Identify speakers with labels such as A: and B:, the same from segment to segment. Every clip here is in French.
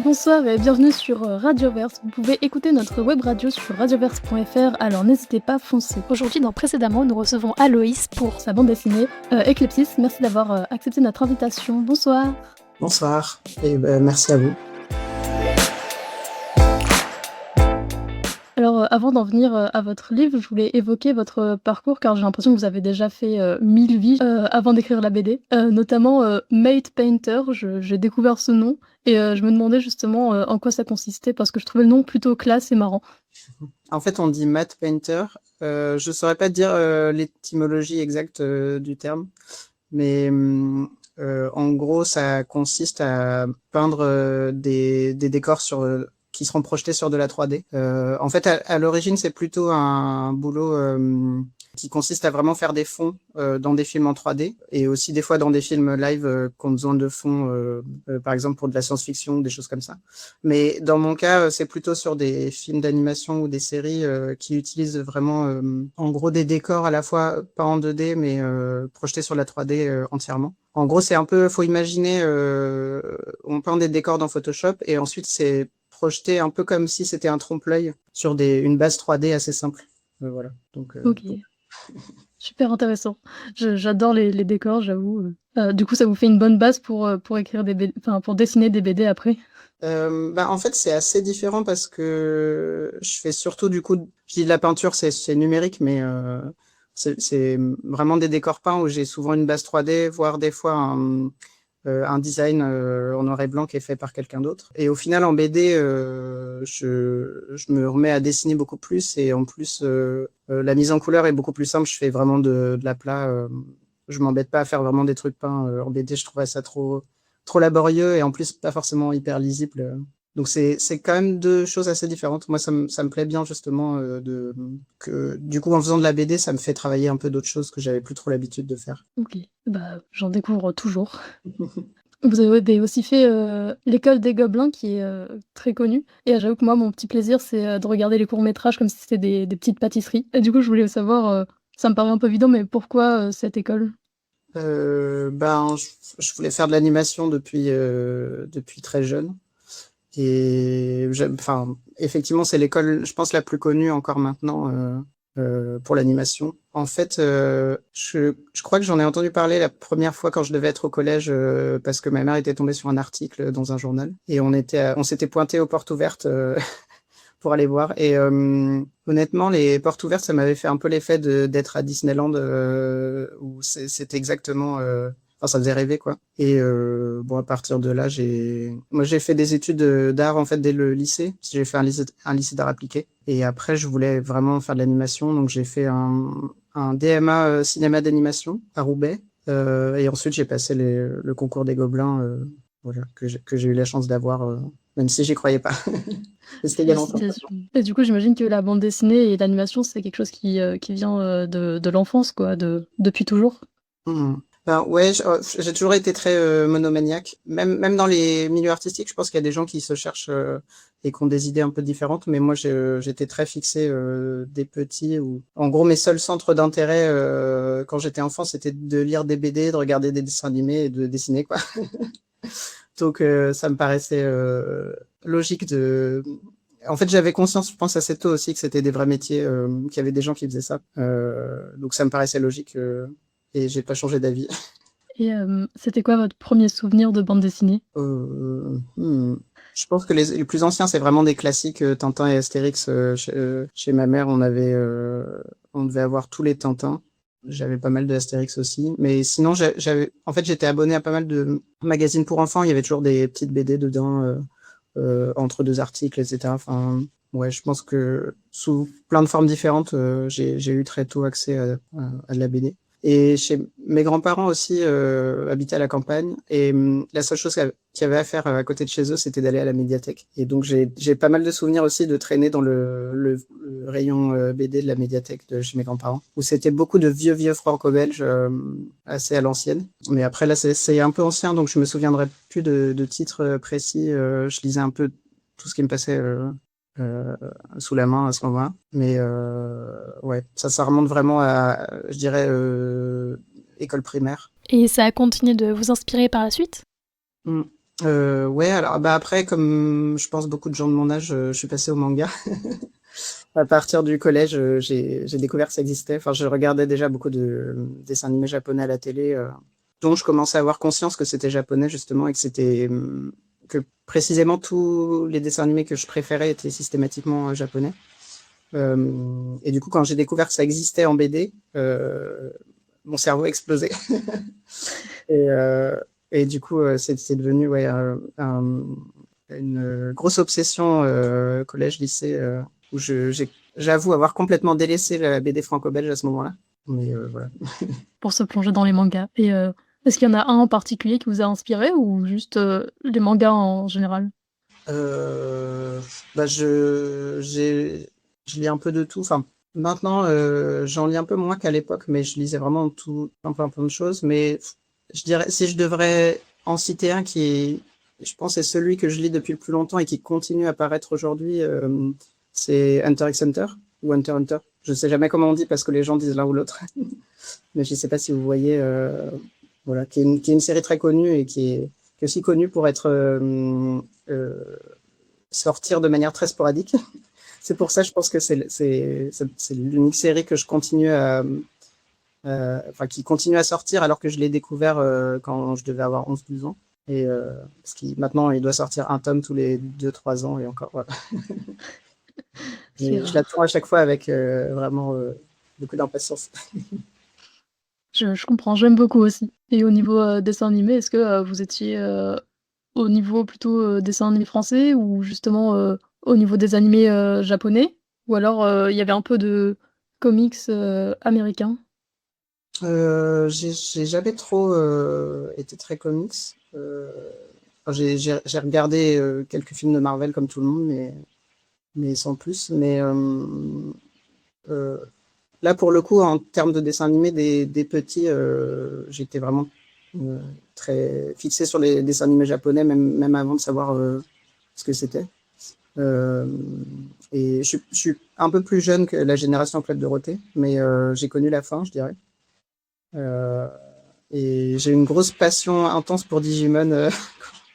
A: Bonsoir et bienvenue sur Radioverse. Vous pouvez écouter notre web radio sur radioverse.fr, alors n'hésitez pas, foncez.
B: Aujourd'hui, dans Précédemment, nous recevons Aloïs pour
A: Sa bande dessinée Eclipsis. Merci d'avoir accepté notre invitation. Bonsoir.
C: Bonsoir et merci à vous.
A: Alors, avant d'en venir à votre livre, je voulais évoquer votre parcours car j'ai l'impression que vous avez déjà fait 1000 vies avant d'écrire la BD, notamment Mate Painter. J'ai découvert ce nom et je me demandais justement en quoi ça consistait parce que je trouvais le nom plutôt classe et marrant.
C: En fait, on dit matte painter. Je saurais pas dire l'étymologie exacte du terme, mais en gros, ça consiste à peindre des décors qui seront projetés sur de la 3D. En fait, à l'origine, c'est plutôt un boulot qui consiste à vraiment faire des fonds dans des films en 3D et aussi des fois dans des films live qui ont besoin de fonds, par exemple pour de la science-fiction, des choses comme ça. Mais dans mon cas, c'est plutôt sur des films d'animation ou des séries qui utilisent vraiment, en gros, des décors à la fois pas en 2D mais projetés sur la 3D entièrement. En gros, c'est un peu, faut imaginer, on peint des décors dans Photoshop et ensuite c'est projeté un peu comme si c'était un trompe-l'œil sur une base 3D assez simple. Voilà. Donc,
A: Ok. Super intéressant. J'adore les décors, j'avoue. Du coup, ça vous fait une bonne base pour écrire des BD, enfin pour dessiner des BD après.
C: En fait, c'est assez différent parce que je fais surtout du coup, je dis de la peinture, c'est numérique, mais c'est vraiment des décors peints où j'ai souvent une base 3D, voire des fois un design en noir et blanc qui est fait par quelqu'un d'autre. Et au final, en BD, je me remets à dessiner beaucoup plus et en plus, la mise en couleur est beaucoup plus simple. Je fais vraiment de l'aplat. Je m'embête pas à faire vraiment des trucs peints en BD. Je trouvais ça trop laborieux et en plus pas forcément hyper lisible. Donc c'est quand même deux choses assez différentes. Moi, ça me plaît bien justement que du coup en faisant de la BD, ça me fait travailler un peu d'autres choses que j'avais plus trop l'habitude de faire.
A: Ok, bah j'en découvre toujours. Vous avez aussi fait l'école des Gobelins qui est très connue. Et j'avoue que moi, mon petit plaisir, c'est de regarder les courts-métrages comme si c'était des petites pâtisseries. Et du coup, je voulais savoir, ça me paraît un peu évident, mais pourquoi cette école?
C: Je voulais faire de l'animation depuis très jeune. Et effectivement, c'est l'école, je pense, la plus connue encore maintenant pour l'animation. En fait, je crois que j'en ai entendu parler la première fois quand je devais être au collège parce que ma mère était tombée sur un article dans un journal et on s'était pointé aux portes ouvertes pour aller voir. Et honnêtement, les portes ouvertes, ça m'avait fait un peu l'effet d'être à Disneyland où c'était exactement. Enfin, ça faisait rêver, quoi. Et à partir de là, moi, j'ai fait des études d'art en fait dès le lycée. J'ai fait un lycée d'art appliqué. Et après, je voulais vraiment faire de l'animation, donc j'ai fait un DMA cinéma d'animation à Roubaix. Et ensuite, j'ai passé le concours des Gobelins, voilà, que j'ai eu la chance d'avoir, même si j'y croyais pas. C'était il y a longtemps.
A: Félicitations. Et du coup, j'imagine que la bande dessinée et l'animation, c'est quelque chose qui vient de l'enfance, quoi, depuis toujours.
C: Ouais, j'ai toujours été très monomaniaque. Même dans les milieux artistiques, je pense qu'il y a des gens qui se cherchent et qui ont des idées un peu différentes. Mais moi, j'étais très fixé dès petit. En gros, mes seuls centres d'intérêt quand j'étais enfant, c'était de lire des BD, de regarder des dessins animés et de dessiner, quoi. Donc, ça me paraissait logique de. En fait, j'avais conscience, je pense, assez tôt aussi que c'était des vrais métiers, qu'il y avait des gens qui faisaient ça. Donc, ça me paraissait logique et j'ai pas changé d'avis.
A: Et c'était quoi votre premier souvenir de bande dessinée?
C: Je pense que les plus anciens, c'est vraiment des classiques Tintin et Astérix. Chez ma mère, on devait avoir tous les Tintins. J'avais pas mal de Astérix aussi. Mais sinon, en fait, j'étais abonné à pas mal de magazines pour enfants. Il y avait toujours des petites BD dedans, entre deux articles, etc. Enfin, ouais, je pense que sous plein de formes différentes, j'ai eu très tôt accès à de la BD. Et chez mes grands-parents aussi habitaient à la campagne et la seule chose qu'il y avait à faire à côté de chez eux, c'était d'aller à la médiathèque. Et donc j'ai pas mal de souvenirs aussi de traîner dans le rayon BD de la médiathèque de chez mes grands-parents, où c'était beaucoup de vieux franco-belges assez à l'ancienne. Mais après là c'est un peu ancien, donc je me souviendrai plus de titres précis. Je lisais un peu tout ce qui me passait sous la main à ce moment-là. Mais ouais, ça remonte vraiment à, je dirais, école primaire.
B: Et ça a continué de vous inspirer par la suite?
C: Ouais, alors bah après, comme je pense beaucoup de gens de mon âge, je suis passé au manga. À partir du collège, j'ai découvert que ça existait. Enfin, je regardais déjà beaucoup de dessins animés japonais à la télé, dont je commençais à avoir conscience que c'était japonais justement et que c'était que précisément tous les dessins animés que je préférais étaient systématiquement japonais. Et du coup, quand j'ai découvert que ça existait en BD, mon cerveau explosait. Et, euh, et du coup, c'est devenu ouais, une grosse obsession collège, lycée, où j'avoue avoir complètement délaissé la BD franco-belge à ce moment-là. Mais voilà.
B: pour se plonger dans les mangas. Et est-ce qu'il y en a un en particulier qui vous a inspiré ou juste les mangas en général?
C: Euh, bah je lis un peu de tout. Enfin, maintenant, j'en lis un peu moins qu'à l'époque, mais je lisais vraiment tout, plein de choses. Mais je dirais, si je devrais en citer un qui est, je pense, est celui que je lis depuis le plus longtemps et qui continue à paraître aujourd'hui, c'est Hunter x Hunter ou Hunter x Hunter. Je sais jamais comment on dit parce que les gens disent l'un ou l'autre. Mais je sais pas si vous voyez, voilà, qui est une série très connue et qui est aussi connue pour être euh, sortir de manière très sporadique. C'est pour ça, je pense que c'est l'unique série que je continue enfin, qui continue à sortir alors que je l'ai découvert quand je devais avoir 11 12 ans. Et parce qu'il maintenant, il doit sortir un tome tous les 2 3 ans et encore, voilà.
B: C'est
C: Et je l'attends à chaque fois avec vraiment beaucoup d'impatience.
B: Je comprends, j'aime beaucoup aussi. Et au niveau dessin animé, est-ce que vous étiez au niveau plutôt dessin animé français ou justement au niveau des animés japonais? Ou alors il y avait un peu de comics américains?
C: J'ai jamais trop été très comics. Enfin, j'ai regardé quelques films de Marvel comme tout le monde, mais sans plus. Mais euh, là, pour le coup, en termes de dessin animé, des petits, j'étais vraiment euh, très fixé sur les dessins animés japonais, même avant de savoir ce que c'était. Euh, et je suis un peu plus jeune que la génération Club Dorothée, mais j'ai connu la fin, je dirais. Euh, et j'ai une grosse passion intense pour Digimon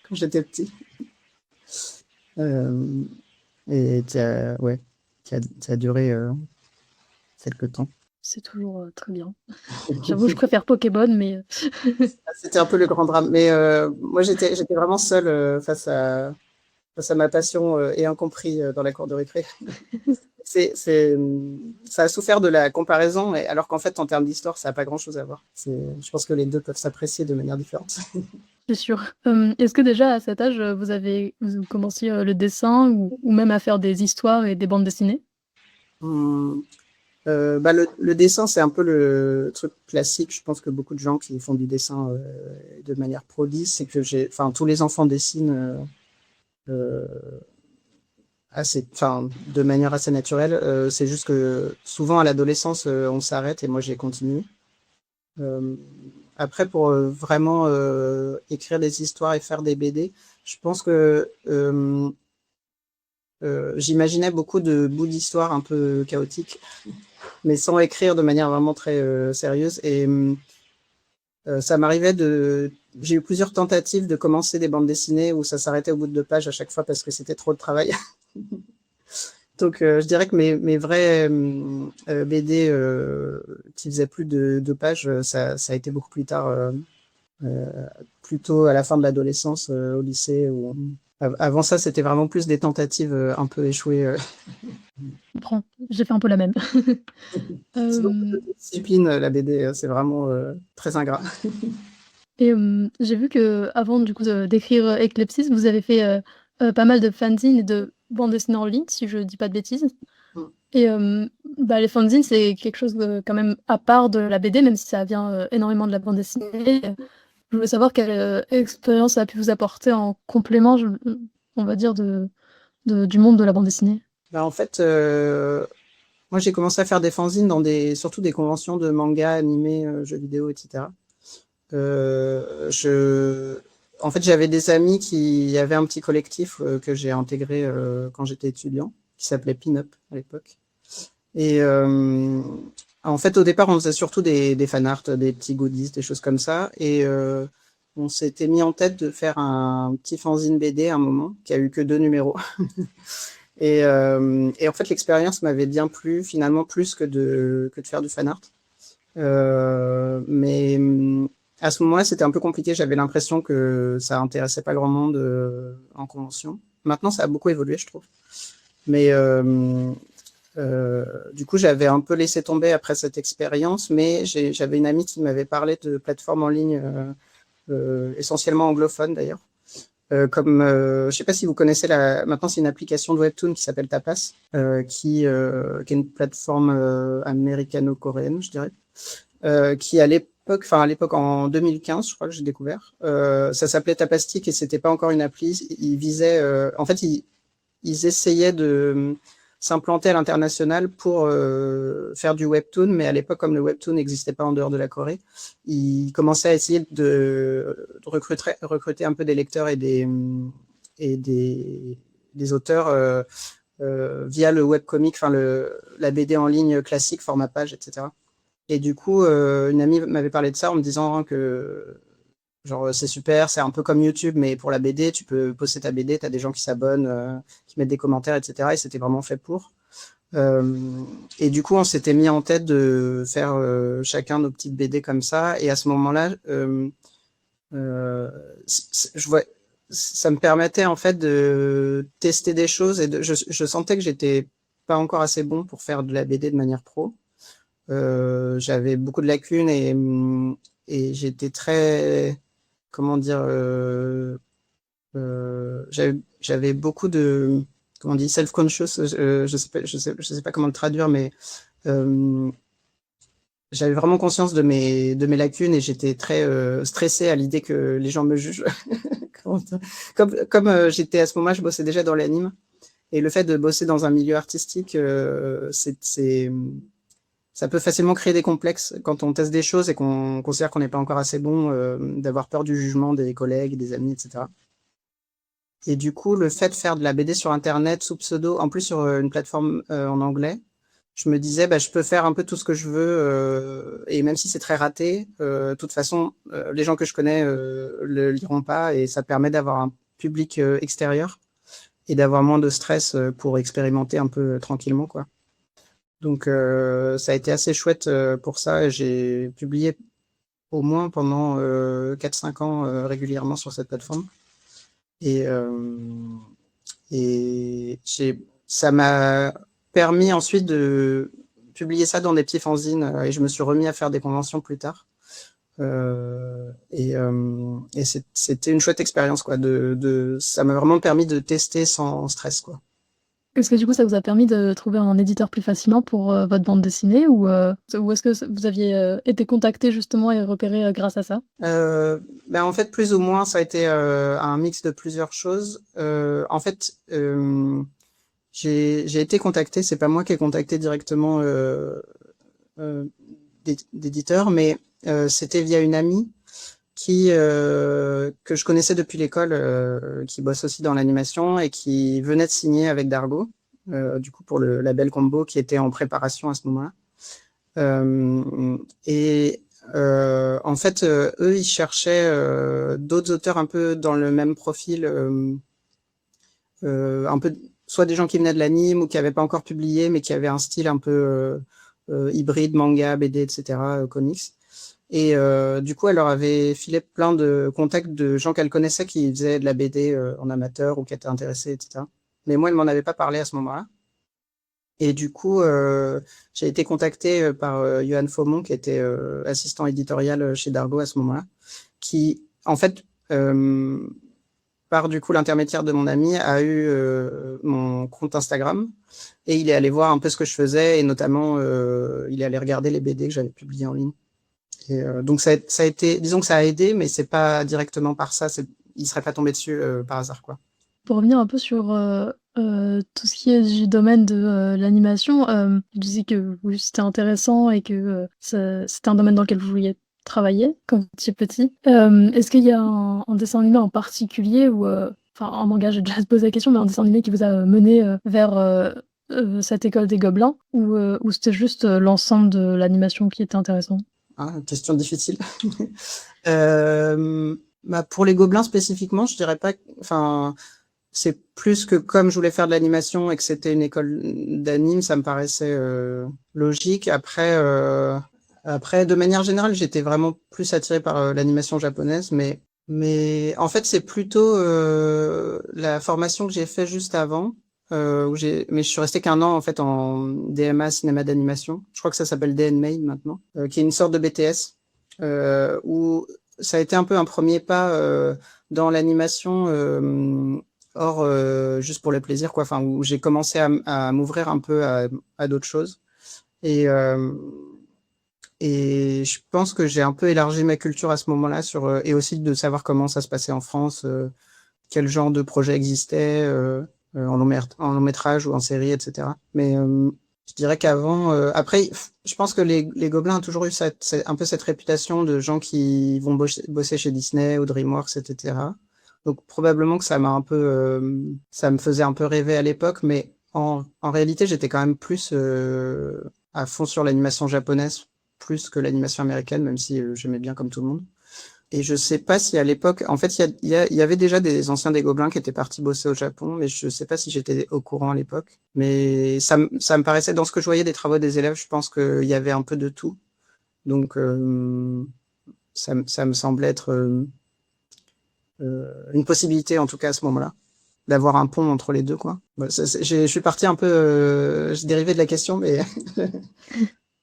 C: quand j'étais petit. Euh, et ouais, ça a duré quelque temps.
B: C'est toujours très bien. J'avoue, je préfère Pokémon, mais
C: C'était un peu le grand drame. Mais moi, j'étais vraiment seul face à ma passion et incompris dans la cour de récré. Ça a souffert de la comparaison, alors qu'en fait, en termes d'histoire, ça n'a pas grand-chose à voir. Je pense que les deux peuvent s'apprécier de manière différente.
B: c'est sûr. Est-ce que déjà à cet âge, vous commenciez le dessin ou même à faire des histoires et des bandes dessinées?
C: Hum, bah le dessin, c'est un peu le truc classique. Je pense que beaucoup de gens qui font du dessin de manière prolixe, c'est que enfin, tous les enfants dessinent euh, enfin, de manière assez naturelle. C'est juste que souvent à l'adolescence, on s'arrête et moi j'ai continué. Euh, Après, pour vraiment écrire des histoires et faire des BD, je pense que j'imaginais beaucoup de bouts d'histoire un peu chaotiques, mais sans écrire de manière vraiment très sérieuse. Et ça m'arrivait j'ai eu plusieurs tentatives de commencer des bandes dessinées où ça s'arrêtait au bout de 2 pages à chaque fois parce que c'était trop de travail. Donc, je dirais que mes vrais BD qui faisaient plus de 2 pages, ça a été beaucoup plus tard, euh, plutôt à la fin de l'adolescence, au lycée. Avant ça, c'était vraiment plus des tentatives un peu échouées.
B: Je comprends, j'ai fait un peu la même.
C: C'est beaucoup de
B: Hem
C: discipline, la BD, c'est vraiment très ingrat.
B: Et j'ai vu qu'avant du coup de d'écrire Eclipsis, vous avez fait pas mal de fanzines et de bandes dessinées en ligne, si je dis pas de bêtises. Et bah, les fanzines, c'est quelque chose de quand même à part de la BD, même si ça vient énormément de la bande dessinée. Je voulais savoir quelle expérience ça a pu vous apporter en complément, on va dire, du monde de la bande dessinée.
C: Bah, en fait, moi, j'ai commencé à faire des fanzines dans surtout des conventions de manga, animés, jeux vidéo, etc. Je En fait, j'avais des amis qui avaient un petit collectif que j'ai intégré quand j'étais étudiant, qui s'appelait Pin-Up à l'époque. Et en fait, au départ, on faisait surtout des fanarts, des petits goodies, des choses comme ça. Et on s'était mis en tête de faire un petit fanzine BD à un moment, qui a eu que 2 numéros. Et en fait, l'expérience m'avait bien plu, finalement, plus que de faire du fan art. Mais à ce moment-là, c'était un peu compliqué. J'avais l'impression que ça intéressait pas grand monde en convention. Maintenant, ça a beaucoup évolué, je trouve. Mais du coup, j'avais un peu laissé tomber après cette expérience, mais j'avais une amie qui m'avait parlé de plateformes en ligne, essentiellement anglophones d'ailleurs. Comme je sais pas si vous connaissez maintenant c'est une application de webtoon qui s'appelle Tapas, qui est une plateforme américano-coréenne, je dirais, qui à l'époque en 2015, je crois que j'ai découvert. Ça s'appelait Tapastic et c'était pas encore une appli. Ils visaient, en fait, ils essayaient de s'implanter à l'international pour faire du webtoon, mais à l'époque, comme le webtoon n'existait pas en dehors de la Corée, ils commençaient à essayer de recruter un peu des lecteurs et des auteurs via le webcomic, enfin la BD en ligne classique, format page, etc. Et du coup, une amie m'avait parlé de ça en me disant que genre c'est super, c'est un peu comme YouTube, mais pour la BD, tu peux poster ta BD, tu as des gens qui s'abonnent, qui mettent des commentaires, etc. Et c'était vraiment fait pour. Et du coup, on s'était mis en tête de faire chacun nos petites BD comme ça. Et à ce moment-là, je vois, ça me permettait en fait de tester des choses et je sentais que j'étais pas encore assez bon pour faire de la BD de manière pro. J'avais beaucoup de lacunes et j'étais très, comment dire, j'avais beaucoup de, comment on dit, self-conscious, je sais pas comment le traduire, mais euh, j'avais vraiment conscience de mes lacunes et j'étais très stressé à l'idée que les gens me jugent. Comme j'étais à ce moment-là, je bossais déjà dans l'anime et le fait de bosser dans un milieu artistique, ça peut facilement créer des complexes quand on teste des choses et qu'on considère qu'on n'est pas encore assez bon, d'avoir peur du jugement des collègues, des amis, etc. Et du coup, le fait de faire de la BD sur Internet sous pseudo, en plus sur une plateforme en anglais, je me disais, bah, je peux faire un peu tout ce que je veux, et même si c'est très raté, de toute façon, les gens que je connais le liront pas, et ça permet d'avoir un public extérieur et d'avoir moins de stress pour expérimenter un peu tranquillement, quoi. Donc, ça a été assez chouette pour ça. J'ai publié au moins pendant 4-5 ans régulièrement sur cette plateforme. Et, ça m'a permis ensuite de publier ça dans des petits fanzines et je me suis remis à faire des conventions plus tard. Et c'était une chouette expérience, quoi. Ça m'a vraiment permis de tester sans stress, quoi.
A: Est-ce que du coup ça vous a permis de trouver un éditeur plus facilement pour votre bande dessinée ou est-ce que vous aviez été contacté justement et repéré grâce à ça?
C: Ben en fait, plus ou moins, ça a été un mix de plusieurs choses. En fait, j'ai été contacté, c'est pas moi qui ai contacté directement euh, d'éditeur, mais c'était via une amie que je connaissais depuis l'école, qui bosse aussi dans l'animation et qui venait de signer avec Dargo, du coup pour le label Combo qui était en préparation à ce moment-là. Et en fait, eux, ils cherchaient d'autres auteurs un peu dans le même profil, un peu soit des gens qui venaient de l'anime ou qui n'avaient pas encore publié, mais qui avaient un style un peu hybride, manga, BD, etc., comics. Et du coup, elle leur avait filé plein de contacts de gens qu'elle connaissait qui faisaient de la BD en amateur ou qui étaient intéressés, etc. Mais moi, elle m'en avait pas parlé à ce moment-là. Et du coup, j'ai été contacté par Johan Faumont, qui était assistant éditorial chez Dargo à ce moment-là, qui, en fait, par du coup l'intermédiaire de mon ami, a eu mon compte Instagram et il est allé voir un peu ce que je faisais et notamment, il est allé regarder les BD que j'avais publiés en ligne. Et donc ça a été, disons que ça a aidé, mais c'est pas directement par ça, il serait pas tombé dessus par hasard, quoi.
A: Pour revenir un peu sur tout ce qui est du domaine de l'animation, je disais que oui, c'était intéressant et que c'était un domaine dans lequel vous vouliez travailler quand vous étiez petit. Est-ce qu'il y a un dessin animé en particulier ou enfin en manga, j'ai déjà posé la question, mais un dessin animé qui vous a mené vers cette école des Gobelins ou c'était juste l'ensemble de l'animation qui était intéressant?
C: Ah, question difficile. euh, Bah, pour les Gobelins spécifiquement, je dirais pas. Enfin, c'est plus que comme je voulais faire de l'animation et que c'était une école d'anime, ça me paraissait logique. Après, de manière générale, j'étais vraiment plus attiré par l'animation japonaise, mais en fait, c'est plutôt la formation que j'ai fait juste avant, mais je suis resté qu'un an en fait en DMA cinéma d'animation. Je crois que ça s'appelle DNMAID maintenant, qui est une sorte de BTS où ça a été un peu un premier pas dans l'animation. Or, juste pour le plaisir, quoi. Enfin, où j'ai commencé à m'ouvrir un peu à d'autres choses. Et, euh, et je pense que j'ai un peu élargi ma culture à ce moment-là et aussi de savoir comment ça se passait en France, quel genre de projet existait en long métrage ou en série, etc. Mais je dirais qu'avant, après, je pense que les Gobelins ont toujours eu un peu cette réputation de gens qui vont bosser chez Disney ou DreamWorks, etc. Donc probablement que ça me faisait un peu rêver à l'époque, mais en réalité, j'étais quand même plus à fond sur l'animation japonaise, plus que l'animation américaine, même si j'aimais bien comme tout le monde. Et je sais pas si à l'époque, en fait, il y avait déjà des anciens des Gobelins qui étaient partis bosser au Japon, mais je sais pas si j'étais au courant à l'époque. Mais ça me paraissait, dans ce que je voyais des travaux des élèves, je pense qu'il y avait un peu de tout. Donc, ça me semblait être une possibilité, en tout cas à ce moment-là, d'avoir un pont entre les deux, quoi. Bon, je suis parti un peu, j'ai dérivé de la question, mais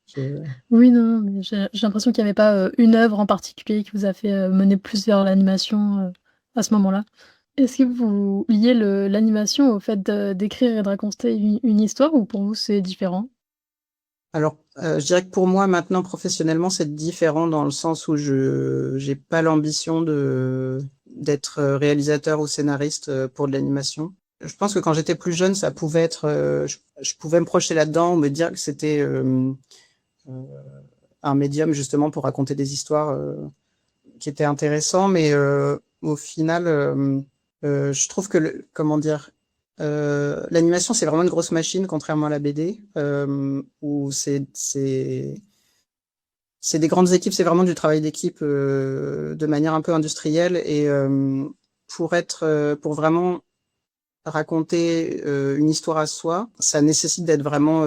C: je-
B: Oui, non, non, mais j'ai l'impression qu'il n'y avait pas une œuvre en particulier qui vous a fait mener plus vers l'animation à ce moment-là. Est-ce que vous liez l'animation au fait d'écrire et de raconter une histoire ou pour vous c'est différent?
C: Alors, je dirais que pour moi, maintenant, professionnellement, c'est différent dans le sens où je j'ai pas l'ambition d'être réalisateur ou scénariste pour de l'animation. Je pense que quand j'étais plus jeune, ça pouvait être, je pouvais me projeter là-dedans ou me dire que c'était euh, un médium justement pour raconter des histoires qui étaient intéressants, mais au final, je trouve que, comment dire, l'animation, c'est vraiment une grosse machine, contrairement à la BD, où c'est des grandes équipes, c'est vraiment du travail d'équipe de manière un peu industrielle. Et pour vraiment raconter une histoire à soi, ça nécessite d'être vraiment,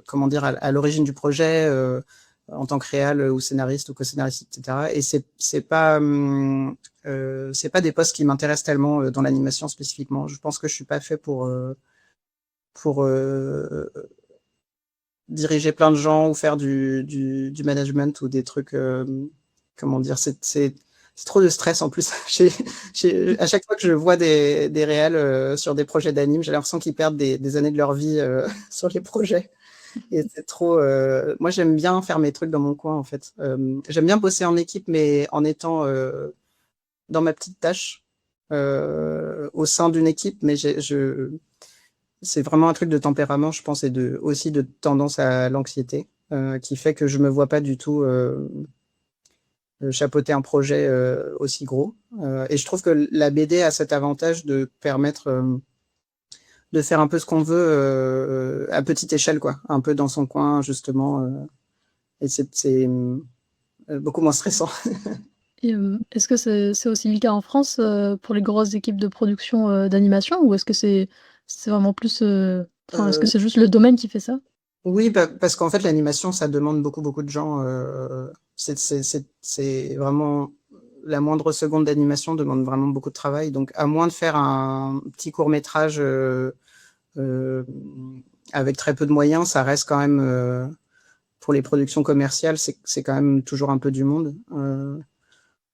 C: comment dire, à l'origine du projet, en tant que réal ou scénariste ou co-scénariste, etc. Et c'est pas des postes qui m'intéressent tellement dans l'animation spécifiquement. Je pense que je suis pas fait pour diriger plein de gens ou faire du management ou des trucs, comment dire, c'est trop de stress en plus. À chaque fois que je vois des réals sur des projets d'anime, j'ai l'impression qu'ils perdent des années de leur vie sur les projets. Et c'est trop. Moi, j'aime bien faire mes trucs dans mon coin, en fait. J'aime bien bosser en équipe, mais en étant dans ma petite tâche au sein d'une équipe. Mais c'est vraiment un truc de tempérament, je pense, et aussi de tendance à l'anxiété, qui fait que je me vois pas du tout chapeauter un projet aussi gros. Et je trouve que la BD a cet avantage de permettre de faire un peu ce qu'on veut à petite échelle, quoi, un peu dans son coin, justement. Et c'est beaucoup moins stressant.
B: Et est-ce que c'est aussi le cas en France pour les grosses équipes de production d'animation ou est-ce que c'est vraiment plus enfin est-ce que c'est juste le domaine qui fait ça?
C: Oui, bah, parce qu'en fait, l'animation, ça demande beaucoup de gens. C'est vraiment la moindre seconde d'animation demande vraiment beaucoup de travail. Donc, à moins de faire un petit court-métrage euh, avec très peu de moyens, ça reste quand même pour les productions commerciales, c'est quand même toujours un peu du monde.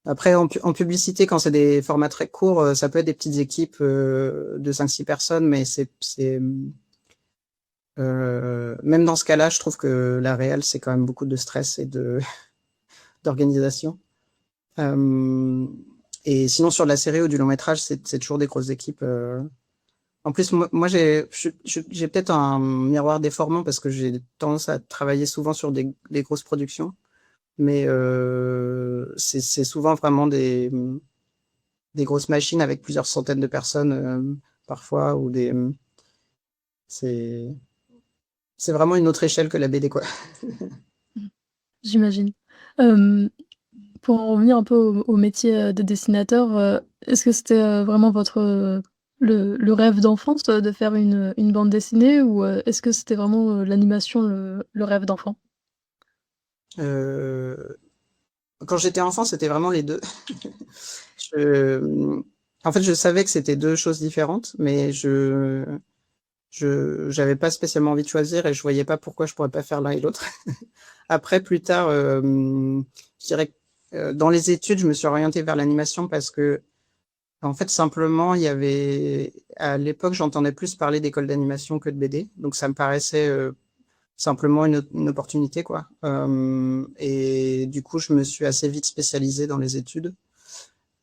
C: Après, en publicité, quand c'est des formats très courts, ça peut être des petites équipes de 5-6 personnes, mais même dans ce cas-là, je trouve que la réal, c'est quand même beaucoup de stress et d'organisation. Euh, et sinon, sur de la série ou du long métrage, c'est toujours des grosses équipes. En plus, moi j'ai peut-être un miroir déformant parce que j'ai tendance à travailler souvent sur des grosses productions, mais c'est souvent vraiment des grosses machines avec plusieurs centaines de personnes parfois, c'est c'est vraiment une autre échelle que la BD, quoi.
B: J'imagine. Hem, pour en revenir un peu au métier de dessinateur, est-ce que c'était vraiment votre le rêve d'enfance de faire une bande dessinée ou est-ce que c'était vraiment l'animation le rêve d'enfant?
C: Euh, Quand j'étais enfant, c'était vraiment les deux. Je... En fait, je savais que c'était deux choses différentes, mais j'avais pas spécialement envie de choisir et je voyais pas pourquoi je pourrais pas faire l'un et l'autre. Après, plus tard, je dirais que dans les études, je me suis orienté vers l'animation parce que, en fait, simplement, il y avait, à l'époque, j'entendais plus parler d'école d'animation que de BD, donc ça me paraissait simplement une opportunité, quoi. Et du coup, je me suis assez vite spécialisé dans les études.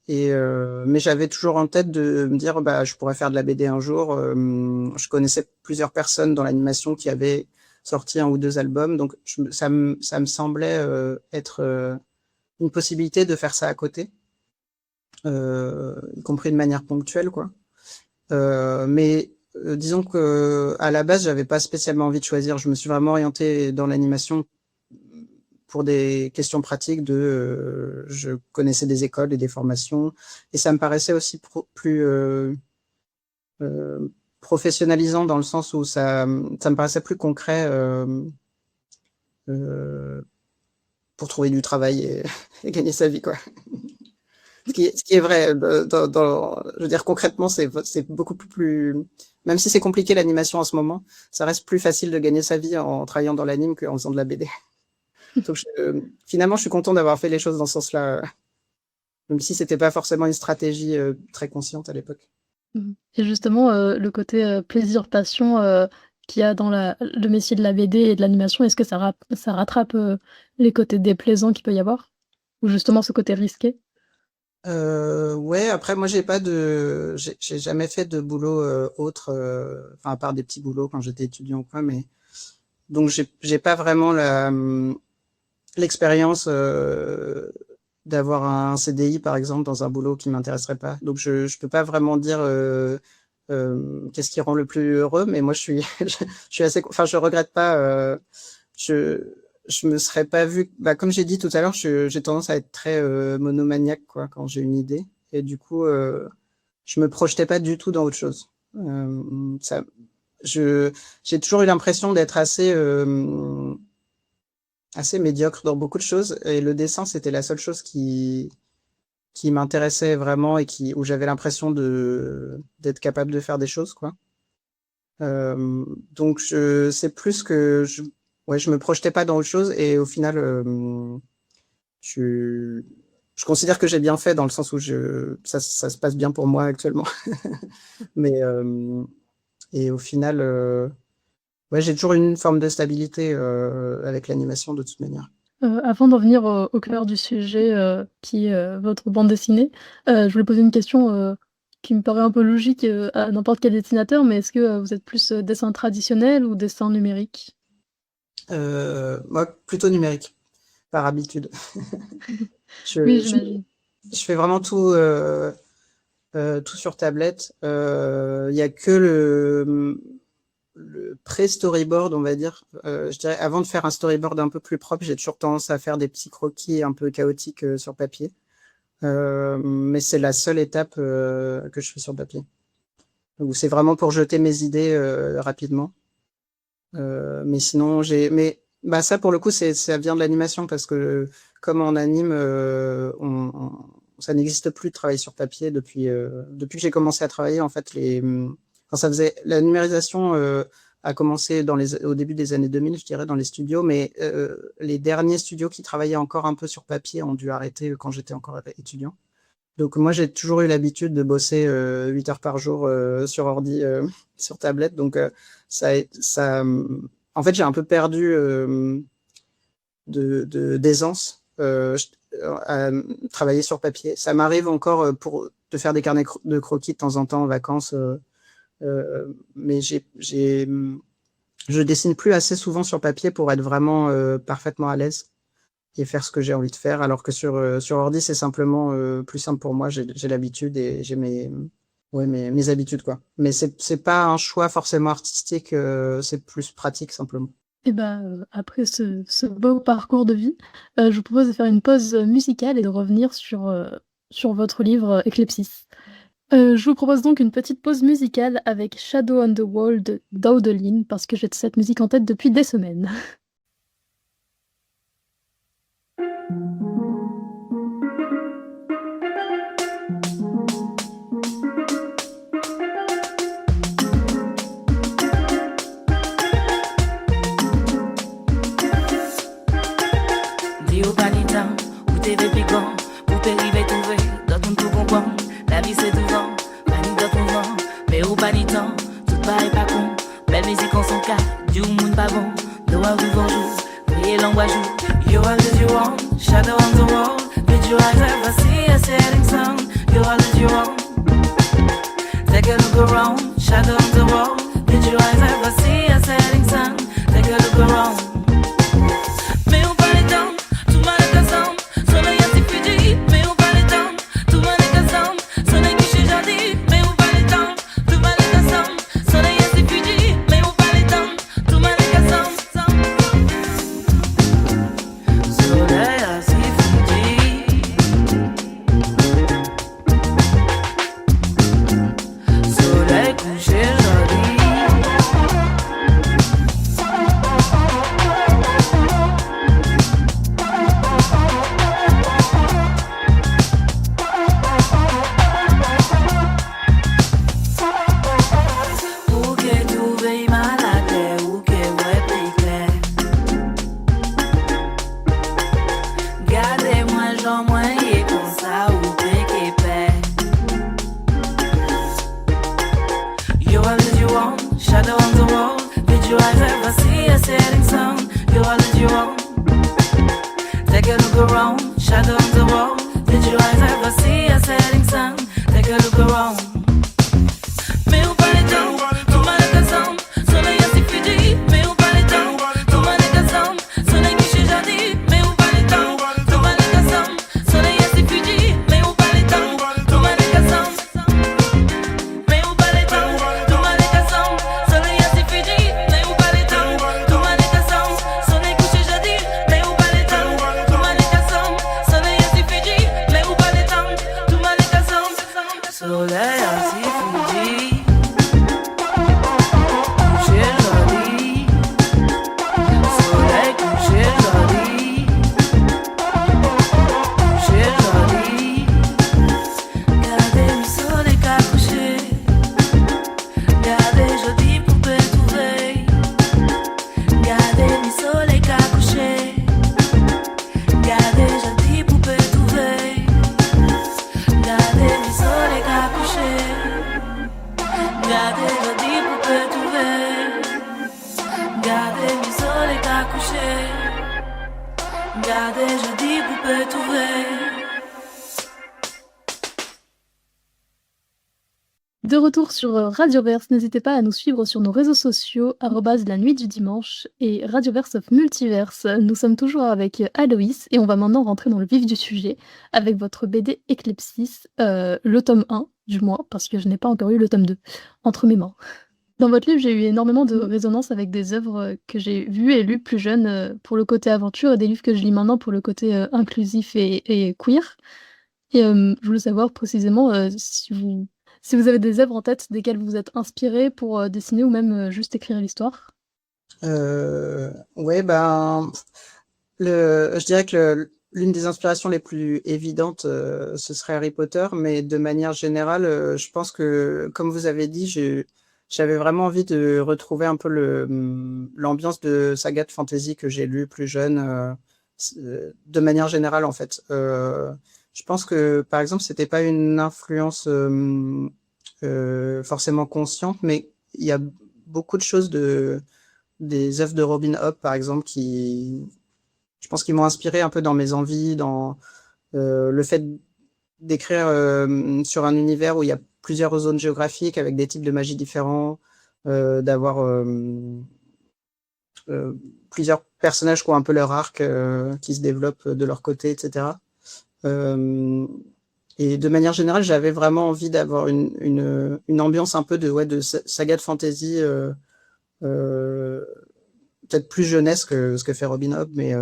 C: Mais j'avais toujours en tête de me dire, bah, je pourrais faire de la BD un jour. Je connaissais plusieurs personnes dans l'animation qui avaient sorti un ou deux albums, donc ça me semblait être une possibilité de faire ça à côté, y compris de manière ponctuelle, quoi. Mais disons que à la base, j'avais pas spécialement envie de choisir. Je me suis vraiment orienté dans l'animation pour des questions pratiques je connaissais des écoles et des formations et ça me paraissait aussi plus euh, professionnalisant dans le sens où ça me paraissait plus concret euh, pour trouver du travail et gagner sa vie, quoi. Ce qui est vrai, je veux dire, concrètement, c'est beaucoup plus, même si c'est compliqué l'animation en ce moment, ça reste plus facile de gagner sa vie en travaillant dans l'anime qu'en faisant de la BD. Donc, finalement, je suis content d'avoir fait les choses dans ce sens-là, même si c'était pas forcément une stratégie très consciente à l'époque.
B: Et justement, le côté plaisir-passion qu'il y a dans le métier de la BD et de l'animation, est-ce que ça rattrape les côtés déplaisants qu'il peut y avoir? Ou justement ce côté risqué?
C: Ouais, après moi j'ai jamais fait de boulot autre, enfin à part des petits boulots quand j'étais étudiant ou quoi, mais donc j'ai pas vraiment l'expérience d'avoir un CDI par exemple dans un boulot qui m'intéresserait pas. Donc je peux pas vraiment dire qu'est-ce qui rend le plus heureux, mais moi je suis je suis assez, enfin je regrette pas. Je je me serais pas vu, bah, comme j'ai dit tout à l'heure, j'ai tendance à être très monomaniaque quoi quand j'ai une idée et du coup je me projetais pas du tout dans autre chose. Ça, je j'ai toujours eu l'impression d'être assez médiocre dans beaucoup de choses et le dessin c'était la seule chose qui m'intéressait vraiment et où j'avais l'impression d'être capable de faire des choses quoi. Donc c'est plus que ouais, je me projetais pas dans autre chose et au final, je, je considère que j'ai bien fait dans le sens où ça se passe bien pour moi actuellement. Mais et au final, ouais, j'ai toujours une forme de stabilité avec l'animation de toute manière.
B: Avant d'en venir au cœur du sujet, qui est votre bande dessinée, je voulais poser une question qui me paraît un peu logique à n'importe quel dessinateur, mais est-ce que vous êtes plus dessin traditionnel ou dessin numérique?
C: Moi, plutôt numérique, par habitude.
B: Oui,
C: Je, je,
B: j'imagine.
C: je fais vraiment tout sur tablette. Il y a que le pré-storyboard, on va dire. Je dirais, avant de faire un storyboard un peu plus propre, j'ai toujours tendance à faire des petits croquis un peu chaotiques sur papier. Mais c'est la seule étape que je fais sur papier. Donc c'est vraiment pour jeter mes idées rapidement. Mais sinon, mais bah ça pour le coup, ça vient de l'animation parce que comme on anime, ça n'existe plus de travail sur papier depuis que j'ai commencé à travailler. En fait, quand ça faisait la numérisation a commencé au début des années 2000, je dirais, dans les studios, mais les derniers studios qui travaillaient encore un peu sur papier ont dû arrêter quand j'étais encore étudiant. Donc moi, j'ai toujours eu l'habitude de bosser 8 heures par jour sur ordi, sur tablette. Donc en fait, j'ai un peu perdu d'aisance à travailler sur papier. Ça m'arrive encore de faire des carnets de croquis de temps en temps en vacances, mais je dessine plus assez souvent sur papier pour être vraiment parfaitement à l'aise et faire ce que j'ai envie de faire, alors que sur ordi, c'est simplement plus simple pour moi. J'ai l'habitude et j'ai ouais, mes habitudes, quoi. Mais c'est pas un choix forcément artistique, c'est plus pratique, simplement.
B: Et bah, après ce beau parcours de vie, je vous propose de faire une pause, musicale et de revenir sur votre livre, Eclipsis. Je vous propose donc une petite pause musicale avec Shadow on the Wall de Dowdelin parce que j'ai cette musique en tête depuis des semaines.
D: Dis au pas ni temps, où t'es piquant, pour t'arriver trouver, dans ton tout comprend. La vie c'est devant, pas ni dans ton vent, mais au pas ni temps, tout paraît pas con. Belle musique en son cas, du monde pas bon, doit vous bonjour, priez l'angoisse jour. You all that you want, shadow on the wall, did your eyes ever see a setting sun? You all that you want, take a look around, shadow on the wall, did your eyes ever see a setting sun? Take a look around.
B: De retour sur Radioverse, n'hésitez pas à nous suivre sur nos réseaux sociaux, la nuit du dimanche et Radioverse of Multiverse. Nous sommes toujours avec Aloïs et on va maintenant rentrer dans le vif du sujet avec votre BD Eclipsis, le tome 1 du moins, parce que je n'ai pas encore eu le tome 2 entre mes mains. Dans votre livre, j'ai eu énormément de résonance avec des œuvres que j'ai vues et lues plus jeune pour le côté aventure et des livres que je lis maintenant pour le côté inclusif et queer. Et je voulais savoir précisément si vous avez des œuvres en tête desquelles vous vous êtes inspiré pour dessiner ou même juste écrire l'histoire.
C: Ouais, ben, je dirais que l'une des inspirations les plus évidentes, ce serait Harry Potter, mais de manière générale, je pense que, comme vous avez dit, j'avais vraiment envie de retrouver un peu l'ambiance de saga de fantasy que j'ai lu plus jeune, de manière générale en fait. Je pense que par exemple c'était pas une influence forcément consciente, mais il y a beaucoup de choses des œuvres de Robin Hobb par exemple je pense qu'ils m'ont inspiré un peu dans mes envies, dans le fait d'écrire sur un univers où il y a plusieurs zones géographiques avec des types de magie différents, d'avoir plusieurs personnages qui ont un peu leur arc qui se développent de leur côté, etc. Et de manière générale, j'avais vraiment envie d'avoir une ambiance un peu de saga de fantasy peut-être plus jeunesse que ce que fait Robin Hood, mais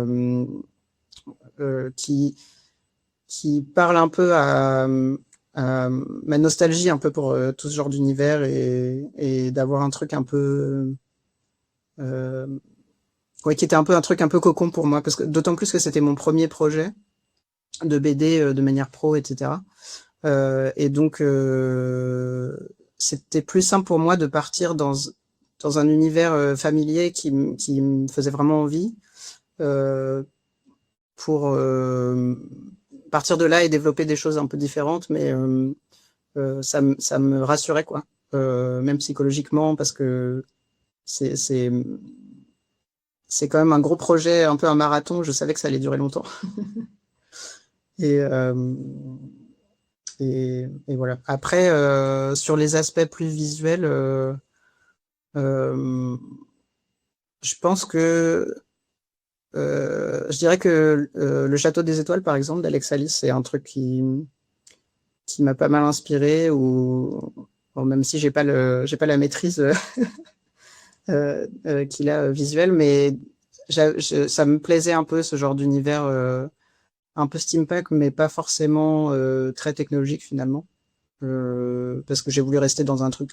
C: qui parle un peu à ma nostalgie un peu pour tout ce genre d'univers et d'avoir un truc un peu ouais, qui était un peu un truc un peu cocon pour moi, parce que d'autant plus que c'était mon premier projet de BD de manière pro, etc. Et donc c'était plus simple pour moi de partir dans un univers familier qui me faisait vraiment envie pour partir de là et développer des choses un peu différentes, mais ça me rassurait, quoi, même psychologiquement, parce que c'est c'est quand même un gros projet, un peu un marathon. Je savais que ça allait durer longtemps. Et, et voilà. Après, sur les aspects plus visuels, je pense que je dirais que le Château des Étoiles, par exemple, d'Alex Alice, c'est un truc qui m'a pas mal inspiré, ou bon, même si j'ai pas la maîtrise qu'il a visuelle, mais ça me plaisait un peu ce genre d'univers un peu steampunk, mais pas forcément très technologique finalement, parce que j'ai voulu rester dans un truc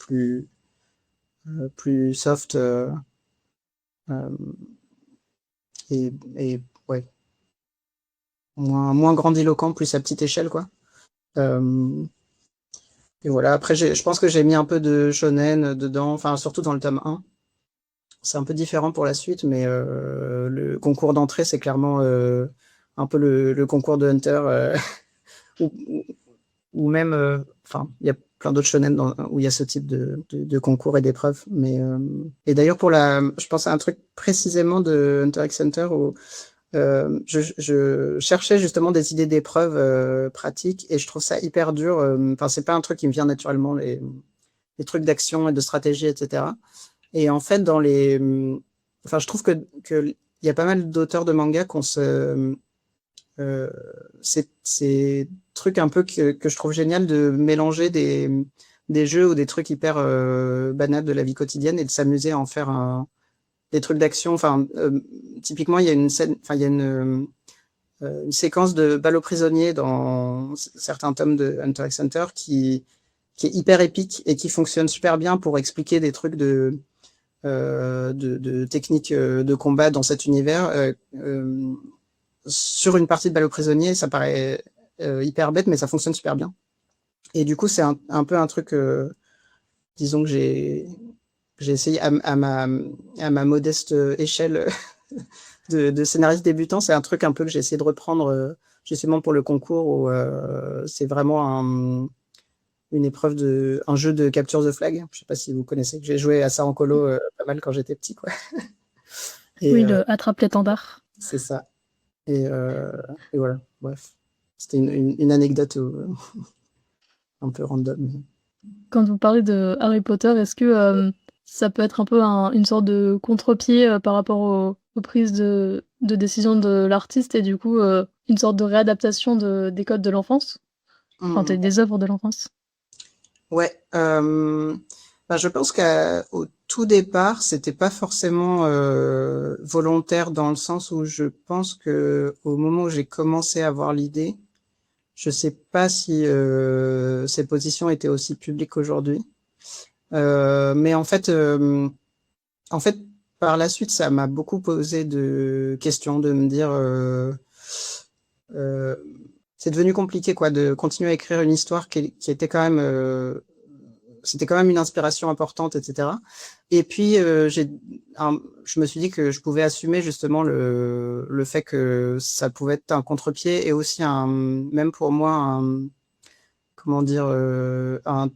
C: plus soft euh, et ouais, moins grandiloquent, plus à petite échelle, quoi. Euh, et voilà. Après, je pense que j'ai mis un peu de shonen dedans, enfin surtout dans le tome 1. C'est un peu différent pour la suite, mais le concours d'entrée, c'est clairement un peu le concours de Hunter, ou, ou même, enfin, il y a plein d'autres shonen où il y a ce type de concours et d'épreuves. Mais et d'ailleurs je pense à un truc précisément de Hunter x Hunter où je cherchais justement des idées d'épreuves pratiques, et je trouve ça hyper dur. Enfin, c'est pas un truc qui me vient naturellement, les trucs d'action et de stratégie, etc. Et en fait, enfin, je trouve que il y a pas mal d'auteurs de manga qui ont ces trucs un peu que je trouve génial, de mélanger des jeux ou des trucs hyper banals de la vie quotidienne et de s'amuser à en faire des trucs d'action. Enfin, typiquement, il y a une scène, enfin, il y a une séquence de balle aux prisonniers dans certains tomes de Hunter x Hunter qui est hyper épique et qui fonctionne super bien pour expliquer des trucs de techniques de combat dans cet univers. Sur une partie de balle aux prisonniers, ça paraît hyper bête, mais ça fonctionne super bien. Et du coup, c'est un peu un truc, disons que j'ai essayé à ma modeste échelle de scénariste débutant. C'est un truc un peu que j'ai essayé de reprendre justement pour le concours, où c'est vraiment une épreuve un jeu de capture the flag. Je sais pas si vous connaissez. J'ai joué à ça en colo pas mal quand j'étais petit, quoi. Et,
B: Oui, le attrape l'étendard.
C: c'est ça. Et voilà, bref. C'était une anecdote un peu random.
B: Quand vous parlez de Harry Potter, est-ce que ça peut être un peu une sorte de contre-pied par rapport aux prises de décision de l'artiste, et du coup une sorte de réadaptation des codes de l'enfance, enfin des œuvres de l'enfance?
C: Ouais, bah, je pense qu'au tout départ, c'était pas forcément volontaire, dans le sens où je pense que au moment où j'ai commencé à avoir l'idée, je sais pas si ces positions étaient aussi publiques aujourd'hui. Mais en fait, par la suite, ça m'a beaucoup posé de questions, de me dire, euh, c'est devenu compliqué, quoi, de continuer à écrire une histoire qui était quand même, c'était quand même une inspiration importante, etc. Et puis, je me suis dit que je pouvais assumer justement le fait que ça pouvait être un contre-pied, et aussi même pour moi, comment dire, un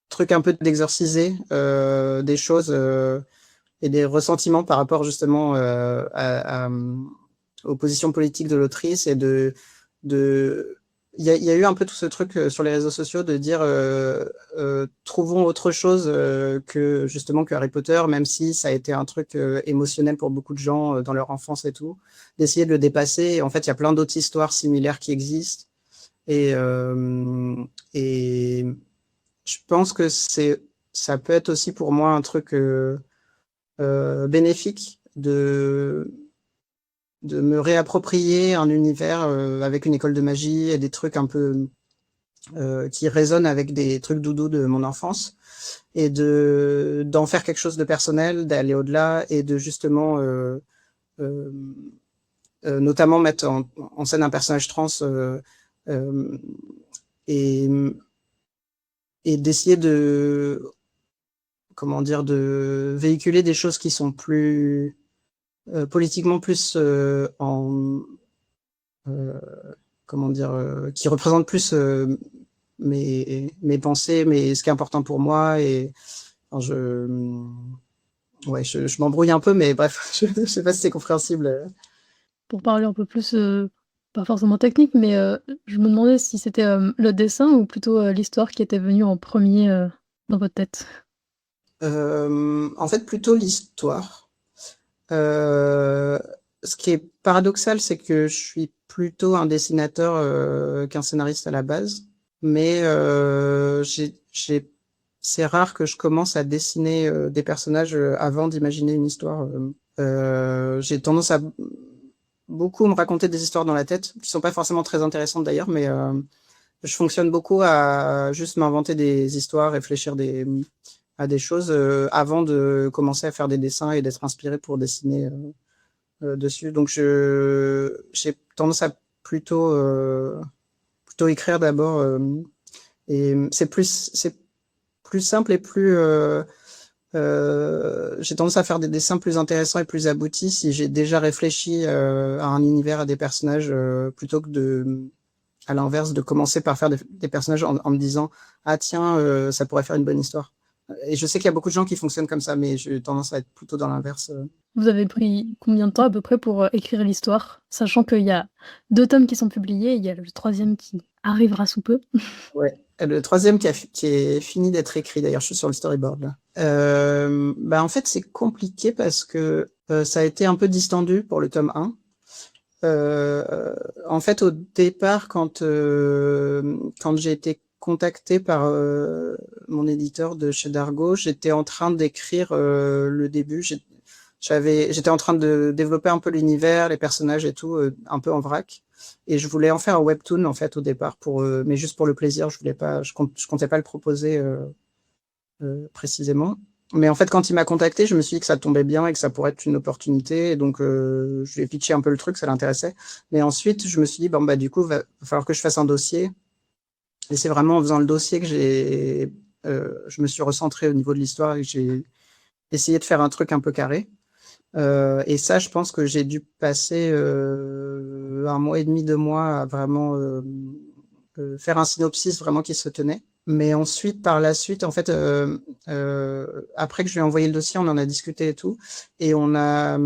C: truc un peu d'exorciser des choses et des ressentiments par rapport justement aux positions politiques de l'autrice, et de il y a eu un peu tout ce truc sur les réseaux sociaux de dire trouvons autre chose que justement que Harry Potter, même si ça a été un truc émotionnel pour beaucoup de gens dans leur enfance et tout, d'essayer de le dépasser. Et en fait, il y a plein d'autres histoires similaires qui existent, et je pense que ça peut être aussi pour moi un truc bénéfique de me réapproprier un univers avec une école de magie et des trucs un peu qui résonnent avec des trucs doudous de mon enfance, et d'en faire quelque chose de personnel, d'aller au-delà et de justement euh, notamment mettre en scène un personnage trans euh, et, et d'essayer de véhiculer des choses qui sont plus politiquement plus qui représentent plus mes pensées, mais ce qui est important pour moi. Et enfin, je m'embrouille un peu, mais bref, je sais pas si c'est compréhensible.
B: Pour parler un peu plus, pas forcément technique, mais je me demandais si c'était le dessin ou plutôt l'histoire qui était venue en premier dans votre tête.
C: En fait, plutôt l'histoire. Ce qui est paradoxal, c'est que je suis plutôt un dessinateur qu'un scénariste à la base, mais c'est rare que je commence à dessiner des personnages avant d'imaginer une histoire. J'ai tendance à beaucoup me raconter des histoires dans la tête, qui sont pas forcément très intéressantes d'ailleurs, mais je fonctionne beaucoup à juste m'inventer des histoires, réfléchir à des choses avant de commencer à faire des dessins et d'être inspiré pour dessiner dessus. Donc j'ai tendance à plutôt écrire d'abord et c'est plus simple et plus j'ai tendance à faire des dessins plus intéressants et plus aboutis si j'ai déjà réfléchi à un univers, à des personnages, plutôt que à l'inverse, de commencer par faire des personnages en me disant ah tiens, ça pourrait faire une bonne histoire. Et je sais qu'il y a beaucoup de gens qui fonctionnent comme ça, mais j'ai tendance à être plutôt dans l'inverse.
B: Vous avez pris combien de temps à peu près pour écrire l'histoire, sachant qu'il y a 2 tomes qui sont publiés, et il y a le 3e qui arrivera sous peu?
C: Ouais. Le 3e qui est fini d'être écrit, d'ailleurs, je suis sur le storyboard là. En fait, c'est compliqué parce que ça a été un peu distendu pour le tome 1. En fait, au départ, quand j'ai été contacté par mon éditeur de chez Dargo, j'étais en train d'écrire le début. J'étais en train de développer un peu l'univers, les personnages et tout, un peu en vrac. Et je voulais en faire un webtoon en fait au départ, mais juste pour le plaisir. Je comptais pas le proposer précisément. Mais en fait, quand il m'a contacté, je me suis dit que ça tombait bien et que ça pourrait être une opportunité. Et donc, je lui ai pitché un peu le truc, ça l'intéressait. Mais ensuite, je me suis dit, du coup, va falloir que je fasse un dossier. Et c'est vraiment en faisant le dossier que je me suis recentré au niveau de l'histoire et que j'ai essayé de faire un truc un peu carré. Et ça, je pense que j'ai dû passer 1 mois et demi, 2 mois à vraiment faire un synopsis vraiment qui se tenait. Mais ensuite, par la suite, en fait, après que je lui ai envoyé le dossier, on en a discuté et tout, et on a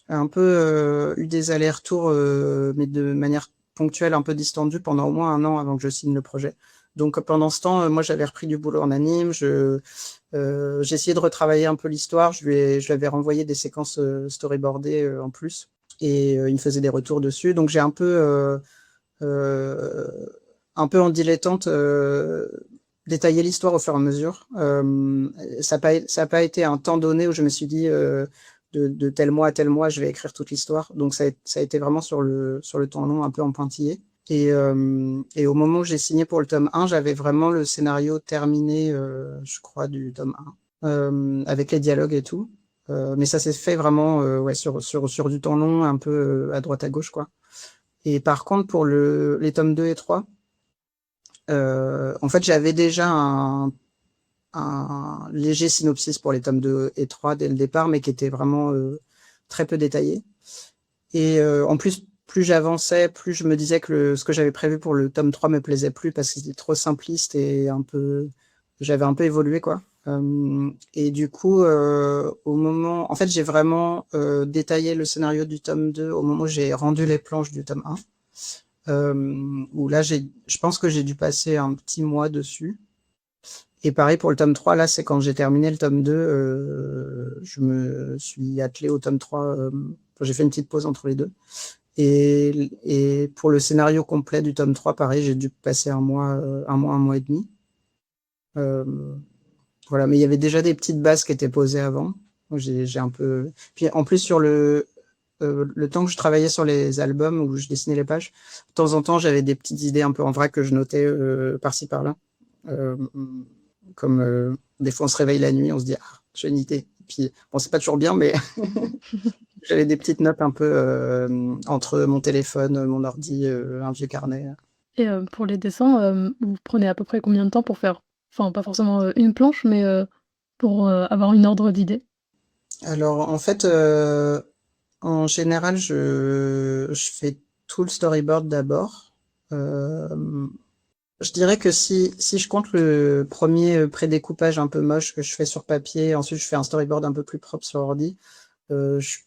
C: un peu eu des allers-retours, mais de manière ponctuelle, un peu distendue, pendant au moins 1 an avant que je signe le projet. Donc pendant ce temps, moi j'avais repris du boulot en anime, j'ai essayé de retravailler un peu l'histoire, je lui avais renvoyé des séquences storyboardées en plus, et il me faisait des retours dessus. Donc j'ai un peu en dilettante détaillé l'histoire au fur et à mesure. Ça n'a pas été un temps donné où je me suis dit de tel mois à tel mois je vais écrire toute l'histoire. Donc ça a été vraiment sur le temps long, un peu en pointillé. Et au moment où j'ai signé pour le tome 1, j'avais vraiment le scénario terminé, je crois, du tome 1, avec les dialogues et tout. Mais ça s'est fait vraiment sur du temps long, un peu à droite à gauche, quoi. Et par contre, pour les tomes 2 et 3, en fait, j'avais déjà un léger synopsis pour les tomes 2 et 3 dès le départ, mais qui était vraiment très peu détaillé. Et en plus j'avançais, plus je me disais que ce que j'avais prévu pour le tome 3 me plaisait plus parce que c'était trop simpliste et j'avais un peu évolué, quoi. Et du coup, en fait, j'ai vraiment détaillé le scénario du tome 2 au moment où j'ai rendu les planches du tome 1. Où là, je pense que j'ai dû passer un petit mois dessus. Et pareil pour le tome 3, là, c'est quand j'ai terminé le tome 2, je me suis attelé au tome 3, j'ai fait une petite pause entre les deux. Et pour le scénario complet du tome 3, pareil, j'ai dû passer un mois et demi. Voilà, mais il y avait déjà des petites bases qui étaient posées avant. Donc, j'ai un peu. Puis en plus sur le temps que je travaillais sur les albums où je dessinais les pages, de temps en temps j'avais des petites idées un peu en vrac que je notais par-ci par-là. Euh, Comme des fois on se réveille la nuit, on se dit ah j'ai une idée. Puis bon c'est pas toujours bien, mais j'avais des petites notes un peu entre mon téléphone, mon ordi, un vieux carnet.
A: Et pour les dessins, vous prenez à peu près combien de temps pour faire, enfin pas forcément une planche, mais pour avoir une ordre d'idée?
C: Alors en fait, en général, je fais tout le storyboard d'abord. Je dirais que si je compte le premier pré-découpage un peu moche que je fais sur papier, ensuite je fais un storyboard un peu plus propre sur ordi, euh, je,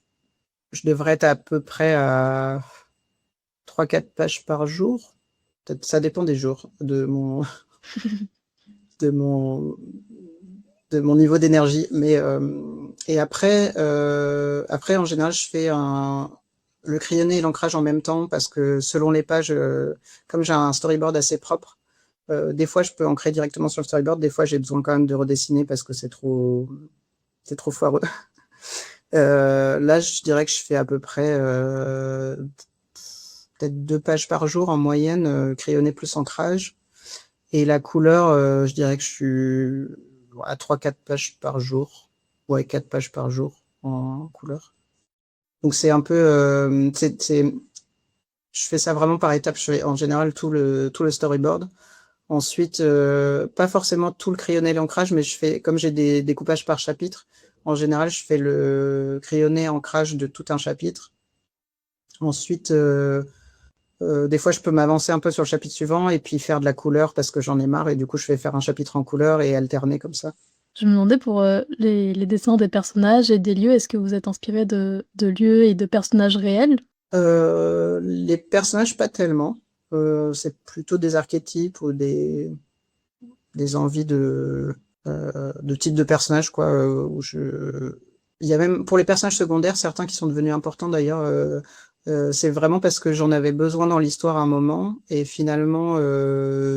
C: je devrais être à peu près à 3-4 pages par jour. Peut-être, ça dépend des jours, de mon, de mon niveau d'énergie. Mais et après, en général, je fais le crayonné et l'ancrage en même temps parce que selon les pages, comme j'ai un storyboard assez propre, des fois je peux ancrer directement sur le storyboard, des fois j'ai besoin quand même de redessiner parce que c'est trop foireux. Là, je dirais que je fais à peu près peut-être 2 pages par jour en moyenne, crayonné plus ancrage. Et la couleur, je dirais que je suis à 3-4 pages par jour. Ouais, 4 pages par jour en couleur. Donc c'est un peu, je fais ça vraiment par étapes. Je fais en général tout le storyboard. Ensuite, pas forcément tout le crayonné et l'ancrage, mais je fais, comme j'ai des découpages par chapitre, en général, je fais le crayonné ancrage de tout un chapitre. Ensuite, des fois, je peux m'avancer un peu sur le chapitre suivant et puis faire de la couleur parce que j'en ai marre et du coup, je vais faire un chapitre en couleur et alterner comme ça.
A: Je me demandais pour les dessins des personnages et des lieux, est-ce que vous êtes inspiré de lieux et de personnages réels?
C: Les personnages, pas tellement. C'est plutôt des archétypes ou des envies de type de personnage, quoi. Il y a même pour les personnages secondaires, certains qui sont devenus importants d'ailleurs. C'est vraiment parce que j'en avais besoin dans l'histoire à un moment et finalement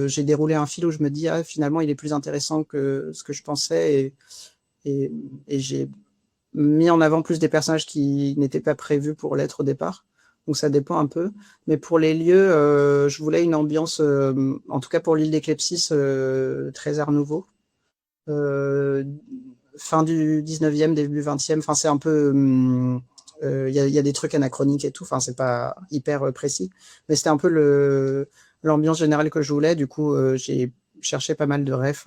C: j'ai déroulé un fil où je me dis ah finalement il est plus intéressant que ce que je pensais et j'ai mis en avant plus des personnages qui n'étaient pas prévus pour l'être au départ. Donc ça dépend un peu. Mais pour les lieux, je voulais une ambiance, en tout cas pour l'île d'Eclepsis, très Art Nouveau. Euh, Fin du 19e, début 20e. Enfin, c'est un peu. Il y a des trucs anachroniques et tout. Enfin, c'est pas hyper précis. Mais c'était un peu l'ambiance générale que je voulais. Du coup, j'ai cherché pas mal de refs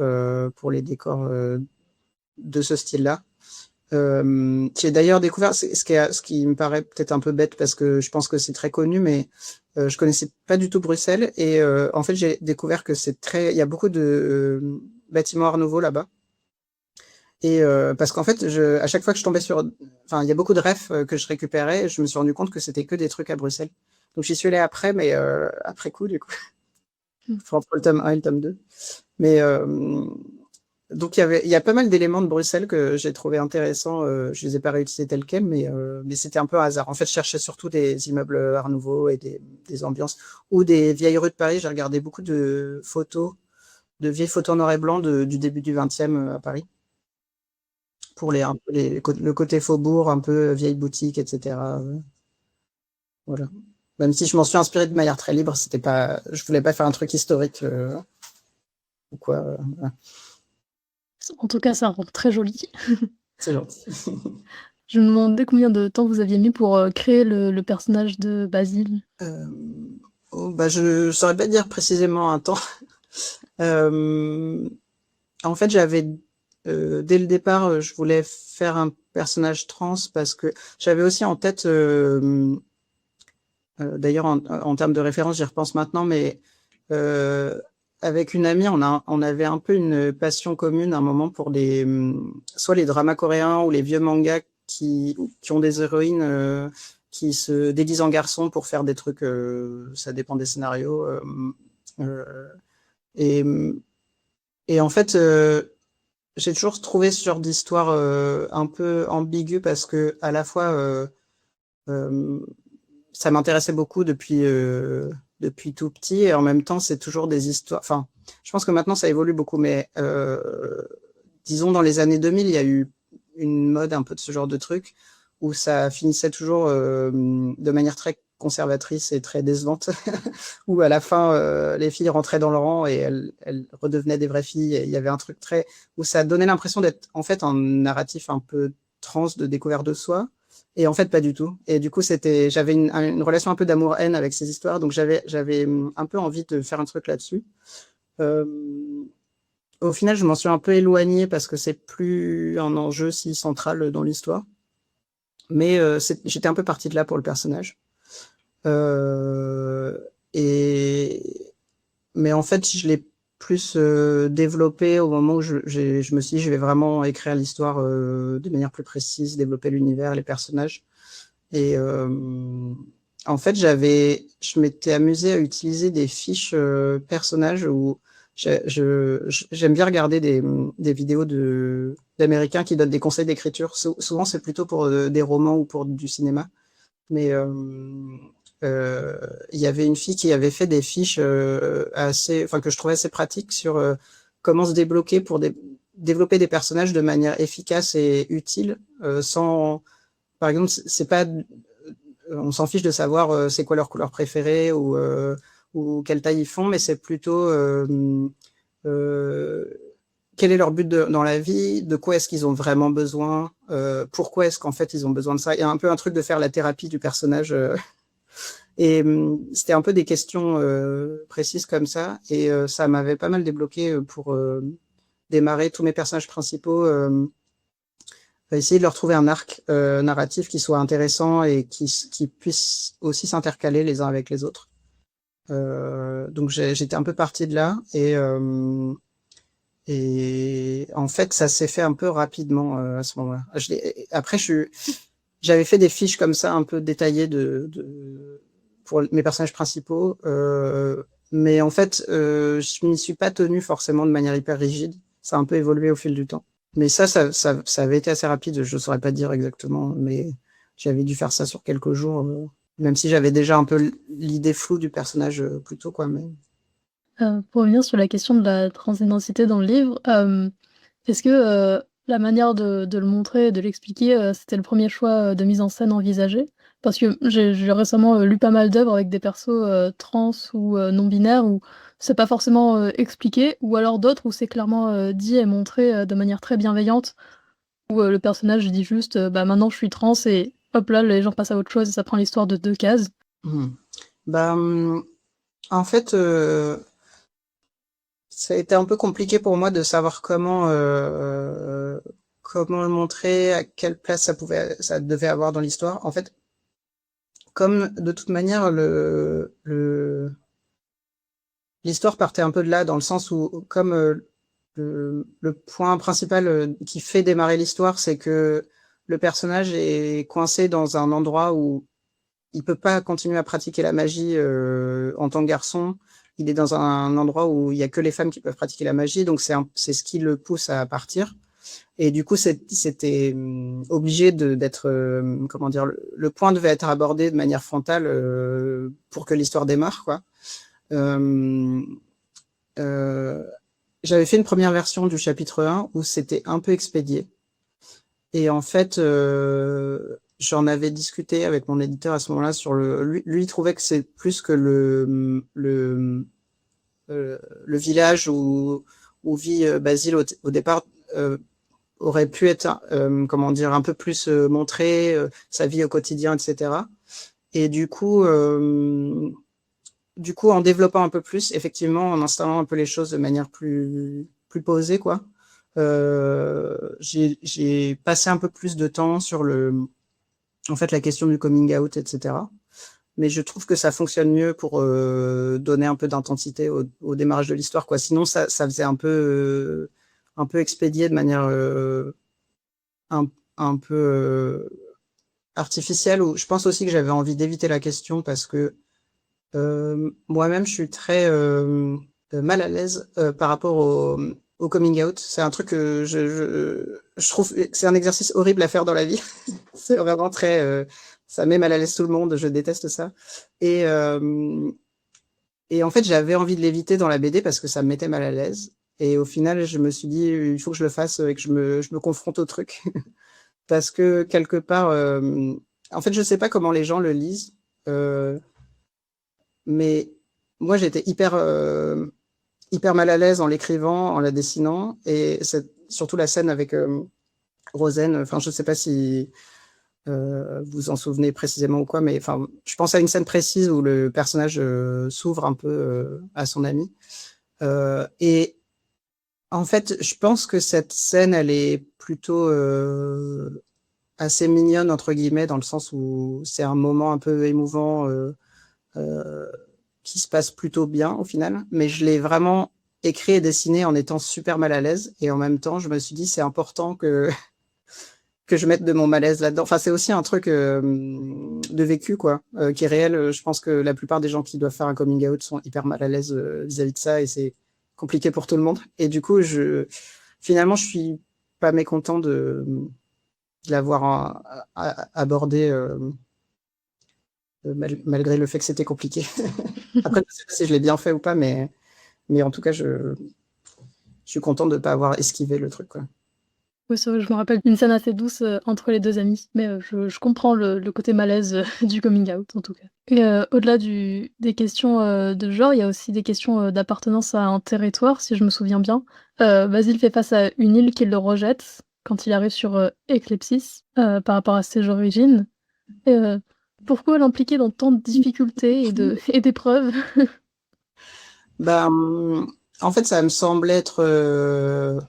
C: pour les décors de ce style-là. J'ai d'ailleurs découvert ce qui me paraît peut-être un peu bête parce que je pense que c'est très connu, mais je connaissais pas du tout Bruxelles et en fait j'ai découvert que il y a beaucoup de bâtiments Art Nouveau là-bas et parce qu'en fait à chaque fois que je tombais enfin il y a beaucoup de refs que je récupérais, et je me suis rendu compte que c'était que des trucs à Bruxelles. Donc j'y suis allé après, mais après coup du coup, entre le tome 1 et le tome 2. Mais donc il y a pas mal d'éléments de Bruxelles que j'ai trouvé intéressants. Je les ai pas réutilisés tels quels, mais c'était un peu un hasard. En fait, je cherchais surtout des immeubles Art Nouveau et des ambiances ou des vieilles rues de Paris. J'ai regardé beaucoup de photos, de vieilles photos en noir et blanc du début du 20e à Paris pour le côté faubourg, un peu vieille boutique, etc. Voilà. Même si je m'en suis inspiré de manière très libre, je voulais pas faire un truc historique ou quoi. Voilà.
A: En tout cas, ça rend très joli.
C: C'est gentil.
A: Je me demandais combien de temps vous aviez mis pour créer le personnage de Basile.
C: Je saurais pas dire précisément un temps. En fait, dès le départ, je voulais faire un personnage trans parce que j'avais aussi en tête, d'ailleurs en termes de référence, j'y repense maintenant, mais avec une amie, on avait un peu une passion commune à un moment pour soit les dramas coréens ou les vieux mangas qui ont des héroïnes qui se déguisent en garçons pour faire des trucs, ça dépend des scénarios. Et, et en fait, j'ai toujours trouvé ce genre d'histoire un peu ambiguë parce que à la fois ça m'intéressait beaucoup depuis tout petit et en même temps c'est toujours des histoires. Enfin, je pense que maintenant ça évolue beaucoup, mais disons dans les années 2000, il y a eu une mode un peu de ce genre de truc, où ça finissait toujours de manière très conservatrice et très décevante, où à la fin, les filles rentraient dans le rang et elles redevenaient des vraies filles. Et il y avait un truc où ça donnait l'impression d'être en fait un narratif un peu trans de découverte de soi. Et en fait, pas du tout. Et du coup, j'avais une relation un peu d'amour-haine avec ces histoires, donc j'avais un peu envie de faire un truc là-dessus. Au final, je m'en suis un peu éloignée parce que c'est plus un enjeu si central dans l'histoire. Mais j'étais un peu partie de là pour le personnage. Mais en fait, je l'ai plus développé au moment où je me suis dit, je vais vraiment écrire l'histoire de manière plus précise, développer l'univers, les personnages. Et en fait, je m'étais amusée à utiliser des fiches personnages où j'aime bien regarder des vidéos d'Américains qui donnent des conseils d'écriture. Souvent, c'est plutôt pour des romans ou pour du cinéma. Mais il y avait une fille qui avait fait des fiches que je trouvais assez pratiques sur comment se débloquer pour développer des personnages de manière efficace et utile, sans, par exemple, c'est pas, on s'en fiche de savoir c'est quoi leur couleur préférée ou quelle taille ils font, mais c'est plutôt quel est leur but dans la vie, de quoi est-ce qu'ils ont vraiment besoin, pourquoi est-ce qu'en fait ils ont besoin de ça. Il y a un peu un truc de faire la thérapie du personnage. Et c'était un peu des questions précises comme ça. Et ça m'avait pas mal débloqué pour démarrer tous mes personnages principaux. Essayer de leur trouver un arc narratif qui soit intéressant et qui puisse aussi s'intercaler les uns avec les autres. Donc j'étais un peu partie de là. Et en fait, ça s'est fait un peu rapidement à ce moment-là. Après, j'avais fait des fiches comme ça, un peu détaillées pour mes personnages principaux, mais en fait, je m'y suis pas tenu forcément de manière hyper rigide. Ça a un peu évolué au fil du temps. Mais ça avait été assez rapide. Je saurais pas dire exactement, mais j'avais dû faire ça sur quelques jours, même si j'avais déjà un peu l'idée floue du personnage plus tôt, quoi. Mais
B: Pour revenir sur la question de la transidentité dans le livre, est-ce que, la manière de le montrer, de l'expliquer, c'était le premier choix, de mise en scène envisagé? Parce que j'ai récemment, lu pas mal d'œuvres avec des persos, trans ou, non binaires où c'est pas forcément, expliqué, ou alors d'autres où c'est clairement, dit et montré, de manière très bienveillante, où, le personnage dit juste, «Bah, maintenant je suis trans» et hop là, les gens passent à autre chose et ça prend l'histoire de 2 cases.
C: Bah, en fait, ça a été un peu compliqué pour moi de savoir comment le montrer, à quelle place ça devait avoir dans l'histoire. En fait, comme de toute manière l'histoire partait un peu de là, dans le sens où comme le point principal qui fait démarrer l'histoire, c'est que le personnage est coincé dans un endroit où il peut pas continuer à pratiquer la magie en tant que garçon. Il est dans un endroit où il y a que les femmes qui peuvent pratiquer la magie, donc c'est ce qui le pousse à partir. Et du coup, c'était obligé d'être, comment dire, le point devait être abordé de manière frontale pour que l'histoire démarre, quoi. J'avais fait une première version du chapitre 1 où c'était un peu expédié. Et en fait, j'en avais discuté avec mon éditeur à ce moment-là sur lui il trouvait que c'est plus que le village où vit Basile au départ aurait pu être comment dire un peu plus montré sa vie au quotidien, etc. Et du coup en développant un peu plus, effectivement en installant un peu les choses de manière plus posée, quoi. J'ai passé un peu plus de temps sur en fait la question du coming out, etc. Mais je trouve que ça fonctionne mieux pour donner un peu d'intensité au démarrage de l'histoire, quoi. Sinon ça faisait un peu expédié de manière un peu artificielle. Ou je pense aussi que j'avais envie d'éviter la question parce que moi-même je suis très mal à l'aise par rapport au coming out. C'est un truc que je trouve que c'est un exercice horrible à faire dans la vie. C'est vraiment très ça met mal à l'aise tout le monde, je déteste ça. Et en fait, j'avais envie de l'éviter dans la BD parce que ça me mettait mal à l'aise. Et au final, je me suis dit, il faut que je le fasse et que je me confronte au truc. parce que quelque part, en fait, je sais pas comment les gens le lisent, mais moi, j'étais hyper mal à l'aise en l'écrivant, en la dessinant, et surtout la scène avec Rosen. Enfin, je sais pas si vous en souvenez précisément ou quoi, mais enfin, je pense à une scène précise où le personnage s'ouvre un peu à son ami. Et en fait, je pense que cette scène, elle est plutôt assez mignonne, entre guillemets, dans le sens où c'est un moment un peu émouvant qui se passe plutôt bien au final. Mais je l'ai vraiment écrit et dessiné en étant super mal à l'aise. Et en même temps, je me suis dit, c'est important que je mette de mon malaise là-dedans. Enfin, c'est aussi un truc de vécu, quoi, qui est réel. Je pense que la plupart des gens qui doivent faire un coming out sont hyper mal à l'aise vis-à-vis de ça, et c'est compliqué pour tout le monde. Et du coup, finalement, je suis pas mécontent de l'avoir abordé malgré le fait que c'était compliqué. Après, je sais pas si je l'ai bien fait ou pas, mais en tout cas, je suis content de ne pas avoir esquivé le truc, quoi.
B: Oui, c'est vrai, je me rappelle d'une scène assez douce, entre les 2 amis, mais je comprends le côté malaise, du coming out, en tout cas. Et au-delà des questions, de genre, il y a aussi des questions, d'appartenance à un territoire, si je me souviens bien. Basile fait face à une île qui le rejette quand il arrive sur, Eclipsis, par rapport à ses origines. Et pourquoi l'impliquer dans tant de difficultés et d'épreuves?
C: Bah, en fait, ça me semble être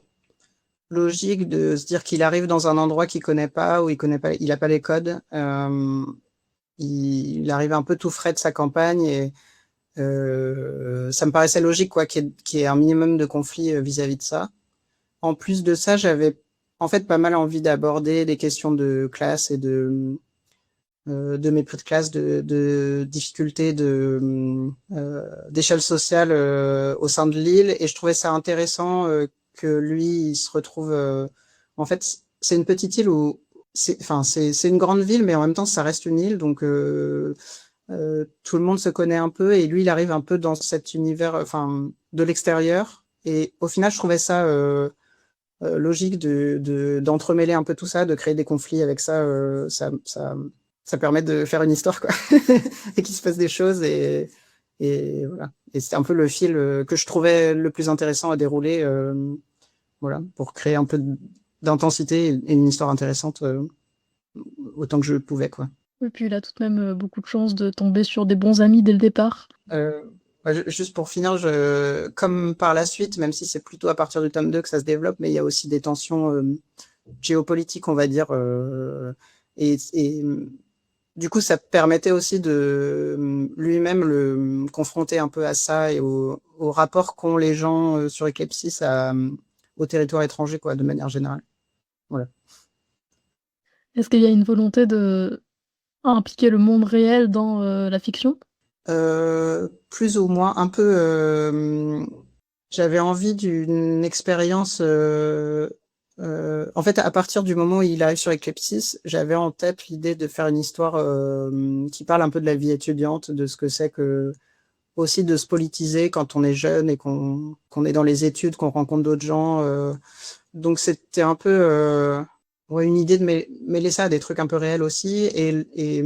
C: logique de se dire qu'il arrive dans un endroit qu'il connaît pas, où il a pas les codes. Il arrive un peu tout frais de sa campagne, et ça me paraissait logique, quoi, qu'il y ait un minimum de conflit vis-à-vis de ça. En plus de ça, j'avais en fait pas mal envie d'aborder des questions de classe et de mépris de classe, de difficultés d'échelle sociale au sein de l'île, et je trouvais ça intéressant que lui il se retrouve en fait, c'est une petite île où c'est une grande ville, mais en même temps ça reste une île, donc tout le monde se connaît un peu, et lui il arrive un peu dans cet univers de l'extérieur, et au final je trouvais ça logique d'entremêler un peu tout ça, de créer des conflits avec ça. Ça permet de faire une histoire, quoi, et qu'il se passe des choses, et voilà. Et c'était un peu le fil que je trouvais le plus intéressant à dérouler, voilà, pour créer un peu d'intensité et une histoire intéressante autant que je pouvais, quoi.
B: Et puis il a tout de même, beaucoup de chance de tomber sur des bons amis dès le départ.
C: Juste pour finir, comme par la suite, même si c'est plutôt à partir du tome 2 que ça se développe, mais il y a aussi des tensions géopolitiques, on va dire, et du coup, ça permettait aussi de lui-même le confronter un peu à ça, et au rapport qu'ont les gens sur Eclipsis au territoire étranger, quoi, de manière générale. Voilà.
B: Est-ce qu'il y a une volonté de impliquer le monde réel dans, la fiction?
C: Plus ou moins, un peu. J'avais envie d'une expérience. En fait, à partir du moment où il arrive sur Eclipsis, j'avais en tête l'idée de faire une histoire qui parle un peu de la vie étudiante, de ce que c'est que aussi de se politiser quand on est jeune et qu'on est dans les études, qu'on rencontre d'autres gens. Donc c'était un peu une idée de mêler ça à des trucs un peu réels aussi, et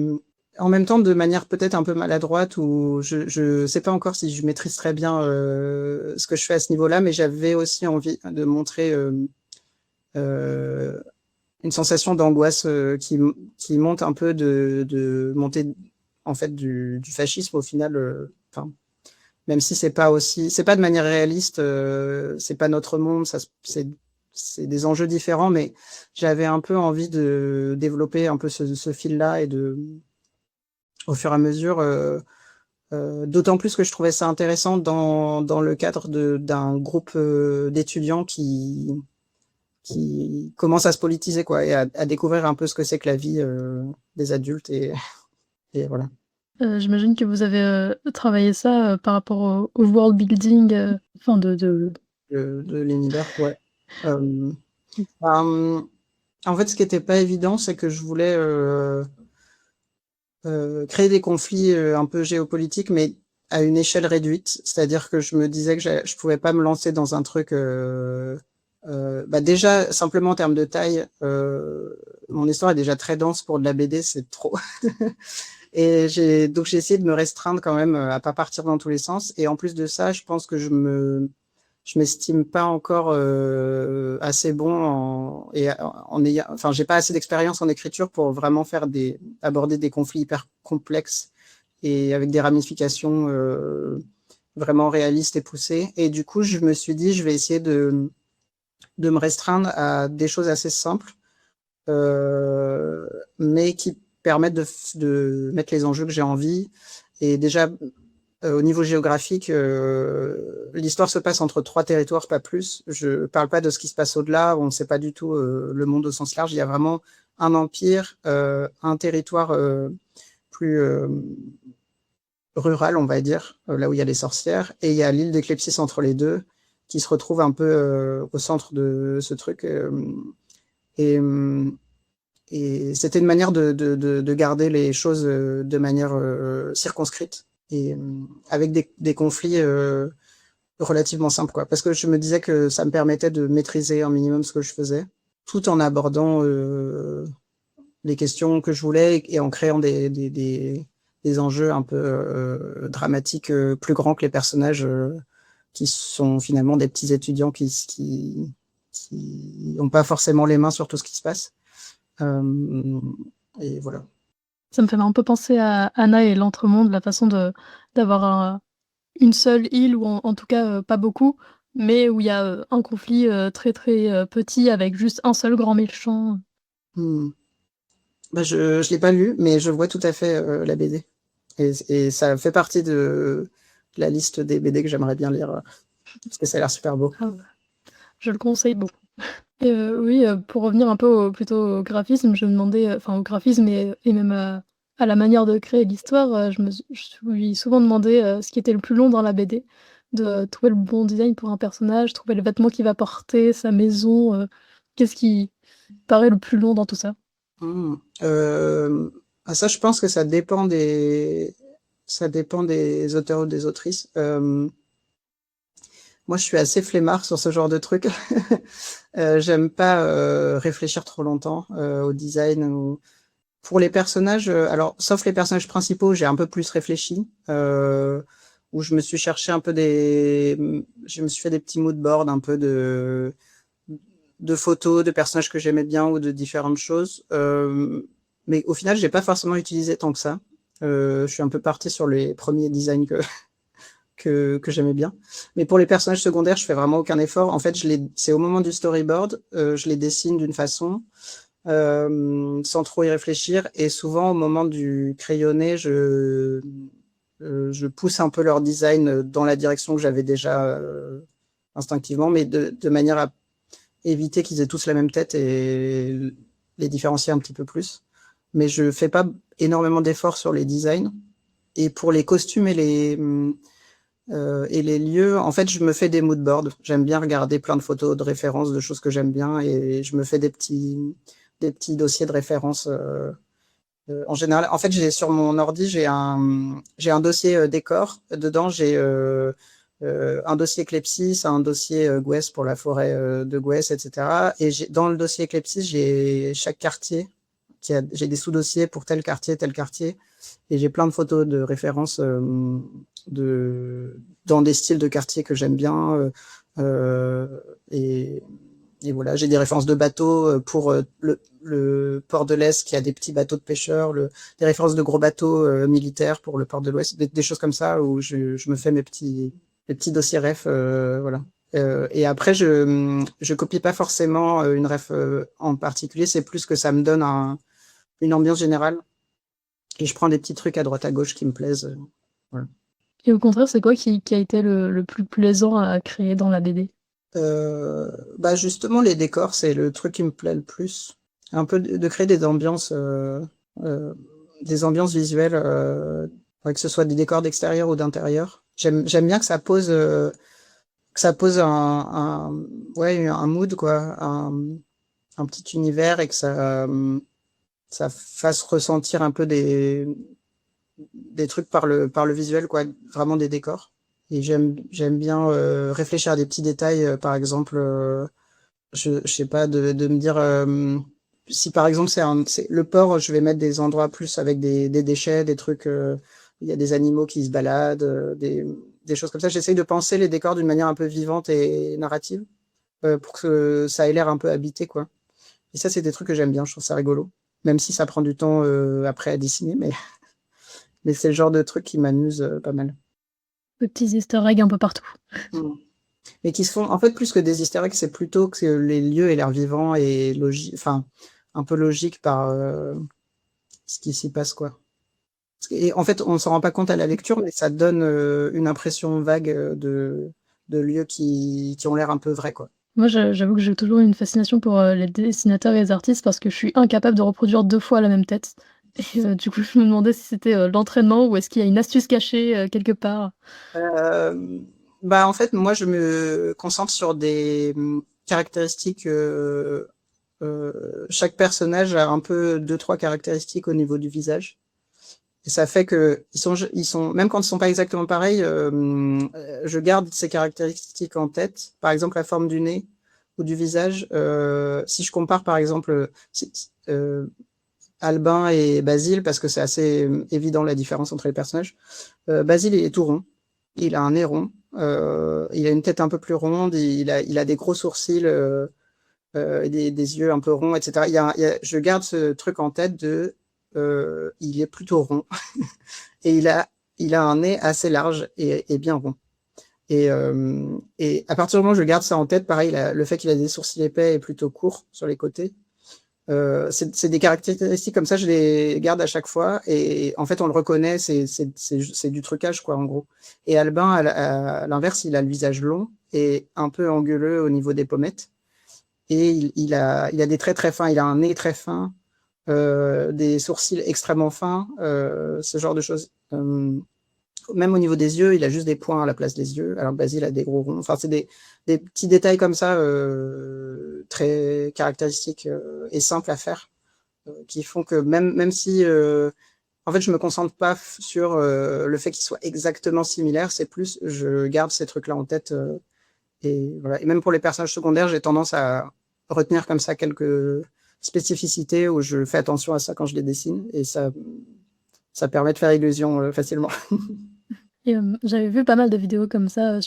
C: en même temps de manière peut-être un peu maladroite, où je sais pas encore si je maîtrise très bien ce que je fais à ce niveau-là, mais j'avais aussi envie de montrer une sensation d'angoisse qui monte un peu de montée en fait du fascisme au final. Même si c'est pas de manière réaliste, c'est pas notre monde, c'est des enjeux différents, mais j'avais un peu envie de développer un peu ce fil-là, et au fur et à mesure, d'autant plus que je trouvais ça intéressant dans le cadre d'un groupe d'étudiants qui commence à se politiser, quoi, et à découvrir un peu ce que c'est que la vie des adultes, et voilà.
B: J'imagine que vous avez, travaillé ça, par rapport au world building, enfin
C: De l'univers, ouais. En fait, ce qui était pas évident, c'est que je voulais créer des conflits un peu géopolitiques, mais à une échelle réduite. C'est-à-dire que je me disais que je pouvais pas me lancer dans un truc déjà simplement en termes de taille, mon histoire est déjà très dense pour de la BD, c'est trop. Et donc j'ai essayé de me restreindre quand même à pas partir dans tous les sens. Et en plus de ça, je pense que je m'estime pas encore assez bon enfin j'ai pas assez d'expérience en écriture pour vraiment aborder des conflits hyper complexes et avec des ramifications vraiment réalistes et poussées. Et du coup, je me suis dit, je vais essayer de me restreindre à des choses assez simples, mais qui permettent de mettre les enjeux que j'ai envie. Et déjà, au niveau géographique, l'histoire se passe entre 3 territoires, pas plus. Je parle pas de ce qui se passe au-delà, on ne sait pas du tout le monde au sens large. Il y a vraiment un empire, un territoire plus rural, on va dire, là où il y a les sorcières, et il y a l'île d'Éclipsis entre les deux, qui se retrouve un peu au centre de ce truc. Et, et c'était une manière de garder les choses de manière circonscrite et avec des conflits relativement simples, quoi. Parce que je me disais que ça me permettait de maîtriser un minimum ce que je faisais, tout en abordant les questions que je voulais et en créant des enjeux un peu dramatiques plus grands que les personnages qui sont finalement des petits étudiants qui n'ont pas forcément les mains sur tout ce qui se passe. Et voilà.
B: Ça me fait un peu penser à Anna et l'Entremonde, la façon d'avoir une seule île, ou en tout cas pas beaucoup, mais où il y a un conflit très très petit avec juste un seul grand méchant.
C: Bah, je l'ai pas lu, mais je vois tout à fait la BD. Et ça fait partie de la liste des BD que j'aimerais bien lire, parce que ça a l'air super beau.
B: Ah, je le conseille beaucoup. Et oui, pour revenir un peu plutôt au graphisme, je me demandais, enfin au graphisme et même à la manière de créer l'histoire, je suis souvent demandé ce qui était le plus long dans la BD, de trouver le bon design pour un personnage, trouver le vêtement qu'il va porter, sa maison, qu'est-ce qui paraît le plus long dans tout ça?
C: Ça, je pense que ça dépend des auteurs ou des autrices. Moi, je suis assez flemmard sur ce genre de truc. J'aime pas réfléchir trop longtemps au design. Pour les personnages, alors sauf les personnages principaux, j'ai un peu plus réfléchi. Où je me suis cherché un peu je me suis fait des petits mood boards un peu de photos de personnages que j'aimais bien ou de différentes choses. Mais au final, j'ai pas forcément utilisé tant que ça. Je suis un peu parti sur les premiers designs que j'aimais bien. Mais pour les personnages secondaires, je fais vraiment aucun effort. En fait, c'est au moment du storyboard, je les dessine d'une façon sans trop y réfléchir. Et souvent, au moment du crayonné, je pousse un peu leur design dans la direction que j'avais déjà instinctivement, mais de manière à éviter qu'ils aient tous la même tête et les différencier un petit peu plus. Mais je fais pas énormément d'efforts sur les designs. Et pour les costumes et les lieux, en fait, je me fais des mood boards. J'aime bien regarder plein de photos de références, de choses que j'aime bien, et je me fais des petits dossiers de références. En général, en fait, sur mon ordi, j'ai un dossier décor. Dedans, j'ai un dossier Eclipsis, un dossier Gwess pour la forêt de Gwess, etc. Et dans le dossier Eclipsis, j'ai chaque quartier. J'ai des sous-dossiers pour tel quartier. Et j'ai plein de photos de références dans des styles de quartier que j'aime bien. Et voilà, j'ai des références de bateaux pour le port de l'Est qui a des petits bateaux de pêcheurs, des références de gros bateaux militaires pour le port de l'Ouest, des choses comme ça où je me fais mes petits dossiers ref, voilà. Et après, je copie pas forcément une ref en particulier, c'est plus que ça me donne une ambiance générale. Et je prends des petits trucs à droite à gauche qui me plaisent. Voilà.
B: Et au contraire, c'est quoi qui a été le plus plaisant à créer dans la BD?
C: Bah justement, les décors, c'est le truc qui me plaît le plus. Un peu de créer des ambiances visuelles, que ce soit des décors d'extérieur ou d'intérieur. J'aime bien que ça pose un mood, quoi, un petit univers, et que ça fasse ressentir un peu des trucs par le visuel, quoi, vraiment des décors. Et j'aime bien réfléchir à des petits détails, par exemple, je sais pas, de me dire si par exemple c'est le port, je vais mettre des endroits plus avec des déchets, des trucs, il y a des animaux qui se baladent, des choses comme ça. J'essaye de penser les décors d'une manière un peu vivante et narrative, pour que ça ait l'air un peu habité, quoi. Et ça, c'est des trucs que j'aime bien, je trouve ça rigolo. Même si ça prend du temps après à dessiner, mais c'est le genre de truc qui m'amuse pas mal.
B: Des petits easter eggs un peu partout.
C: Mais qui se font, en fait, plus que des easter eggs, c'est plutôt que les lieux aient l'air vivants et enfin, un peu logique par ce qui s'y passe, quoi. Et en fait, on s'en rend pas compte à la lecture, mais ça donne une impression vague de lieux qui ont l'air un peu vrais, quoi.
B: Moi, j'avoue que j'ai toujours eu une fascination pour les dessinateurs et les artistes parce que je suis incapable de reproduire 2 fois la même tête. Et du coup, je me demandais si c'était l'entraînement ou est-ce qu'il y a une astuce cachée quelque part.
C: Bah, en fait, moi, je me concentre sur des caractéristiques. Chaque personnage a un peu 2-3 caractéristiques au niveau du visage. Et ça fait que ils sont même quand ils sont pas exactement pareils, je garde ces caractéristiques en tête. Par exemple, la forme du nez ou du visage. Si je compare, par exemple, Albin et Basile, parce que c'est assez évident la différence entre les personnages. Basile, il est tout rond. Il a un nez rond. Il a une tête un peu plus ronde. Il a des gros sourcils, des yeux un peu ronds, etc. Je garde ce truc en tête de il est plutôt rond et il a un nez assez large et bien rond. Et à partir du moment où je garde ça en tête, pareil, le fait qu'il a des sourcils épais et plutôt courts sur les côtés, c'est des caractéristiques comme ça, je les garde à chaque fois et en fait on le reconnaît, c'est du trucage, quoi, en gros. Et Albin, à l'inverse, il a le visage long et un peu anguleux au niveau des pommettes et il a des traits très fins, il a un nez très fin, des sourcils extrêmement fins, ce genre de choses. Même au niveau des yeux, il a juste des points à la place des yeux, alors Basile a des gros ronds. Enfin, c'est des petits détails comme ça, très caractéristiques et simples à faire, qui font que même si, en fait, je me concentre pas sur le fait qu'ils soient exactement similaires, c'est plus, je garde ces trucs-là en tête. Et voilà. Et même pour les personnages secondaires, j'ai tendance à retenir comme ça quelques spécificités où je fais attention à ça quand je les dessine et ça permet de faire illusion facilement.
B: Et j'avais vu pas mal de vidéos comme ça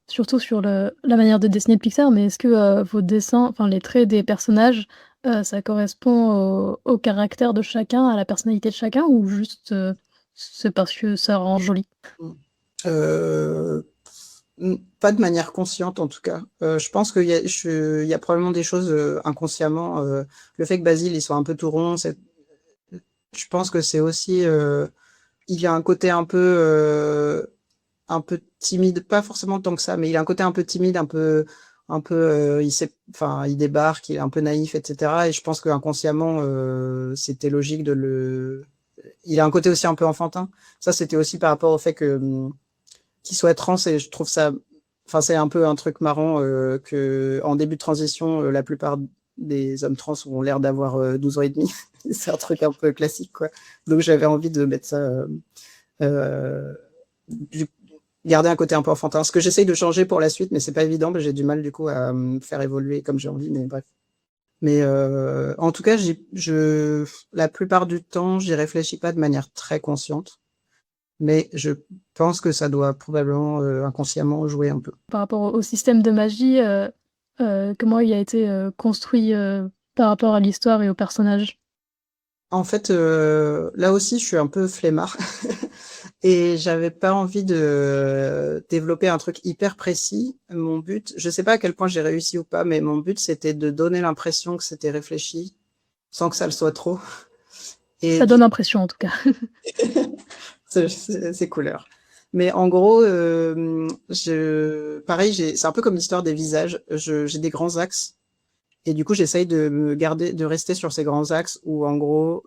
B: surtout sur la manière de dessiner de Pixar, mais est-ce que vos dessins, enfin les traits des personnages, ça correspond au caractère de chacun, à la personnalité de chacun, ou juste c'est parce que ça rend joli?
C: Pas de manière consciente en tout cas. Je pense qu'il y a probablement des choses inconsciemment. Le fait que Basile il soit un peu tout rond, je pense que c'est aussi il y a un côté un peu timide, pas forcément tant que ça, mais il a un côté un peu timide, il débarque, il est un peu naïf, etc. Et je pense qu'inconsciemment c'était logique il a un côté aussi un peu enfantin. Ça, c'était aussi par rapport au fait que qu'il soit trans, et je trouve ça, enfin, c'est un peu un truc marrant que en début de transition, la plupart des hommes trans ont l'air d'avoir 12 ans et demi. C'est un truc un peu classique, quoi. Donc j'avais envie de mettre ça, garder un côté un peu enfantin. Ce que j'essaye de changer pour la suite, mais c'est pas évident, j'ai du mal du coup à me faire évoluer comme j'ai envie, mais bref. Mais en tout cas, la plupart du temps, j'y réfléchis pas de manière très consciente. Mais je pense que ça doit probablement inconsciemment jouer un peu.
B: Par rapport au système de magie, comment il a été construit par rapport à l'histoire et aux personnages?
C: En fait, là aussi, je suis un peu flemmard et j'avais pas envie de développer un truc hyper précis. Mon but, je sais pas à quel point j'ai réussi ou pas, mais mon but, c'était de donner l'impression que c'était réfléchi, sans que ça le soit trop. Et
B: Ça donne l'impression, en tout cas.
C: c'est couleur. Mais en gros, pareil, c'est un peu comme l'histoire des visages. J'ai des grands axes. Et du coup, j'essaye de rester sur ces grands axes où, en gros,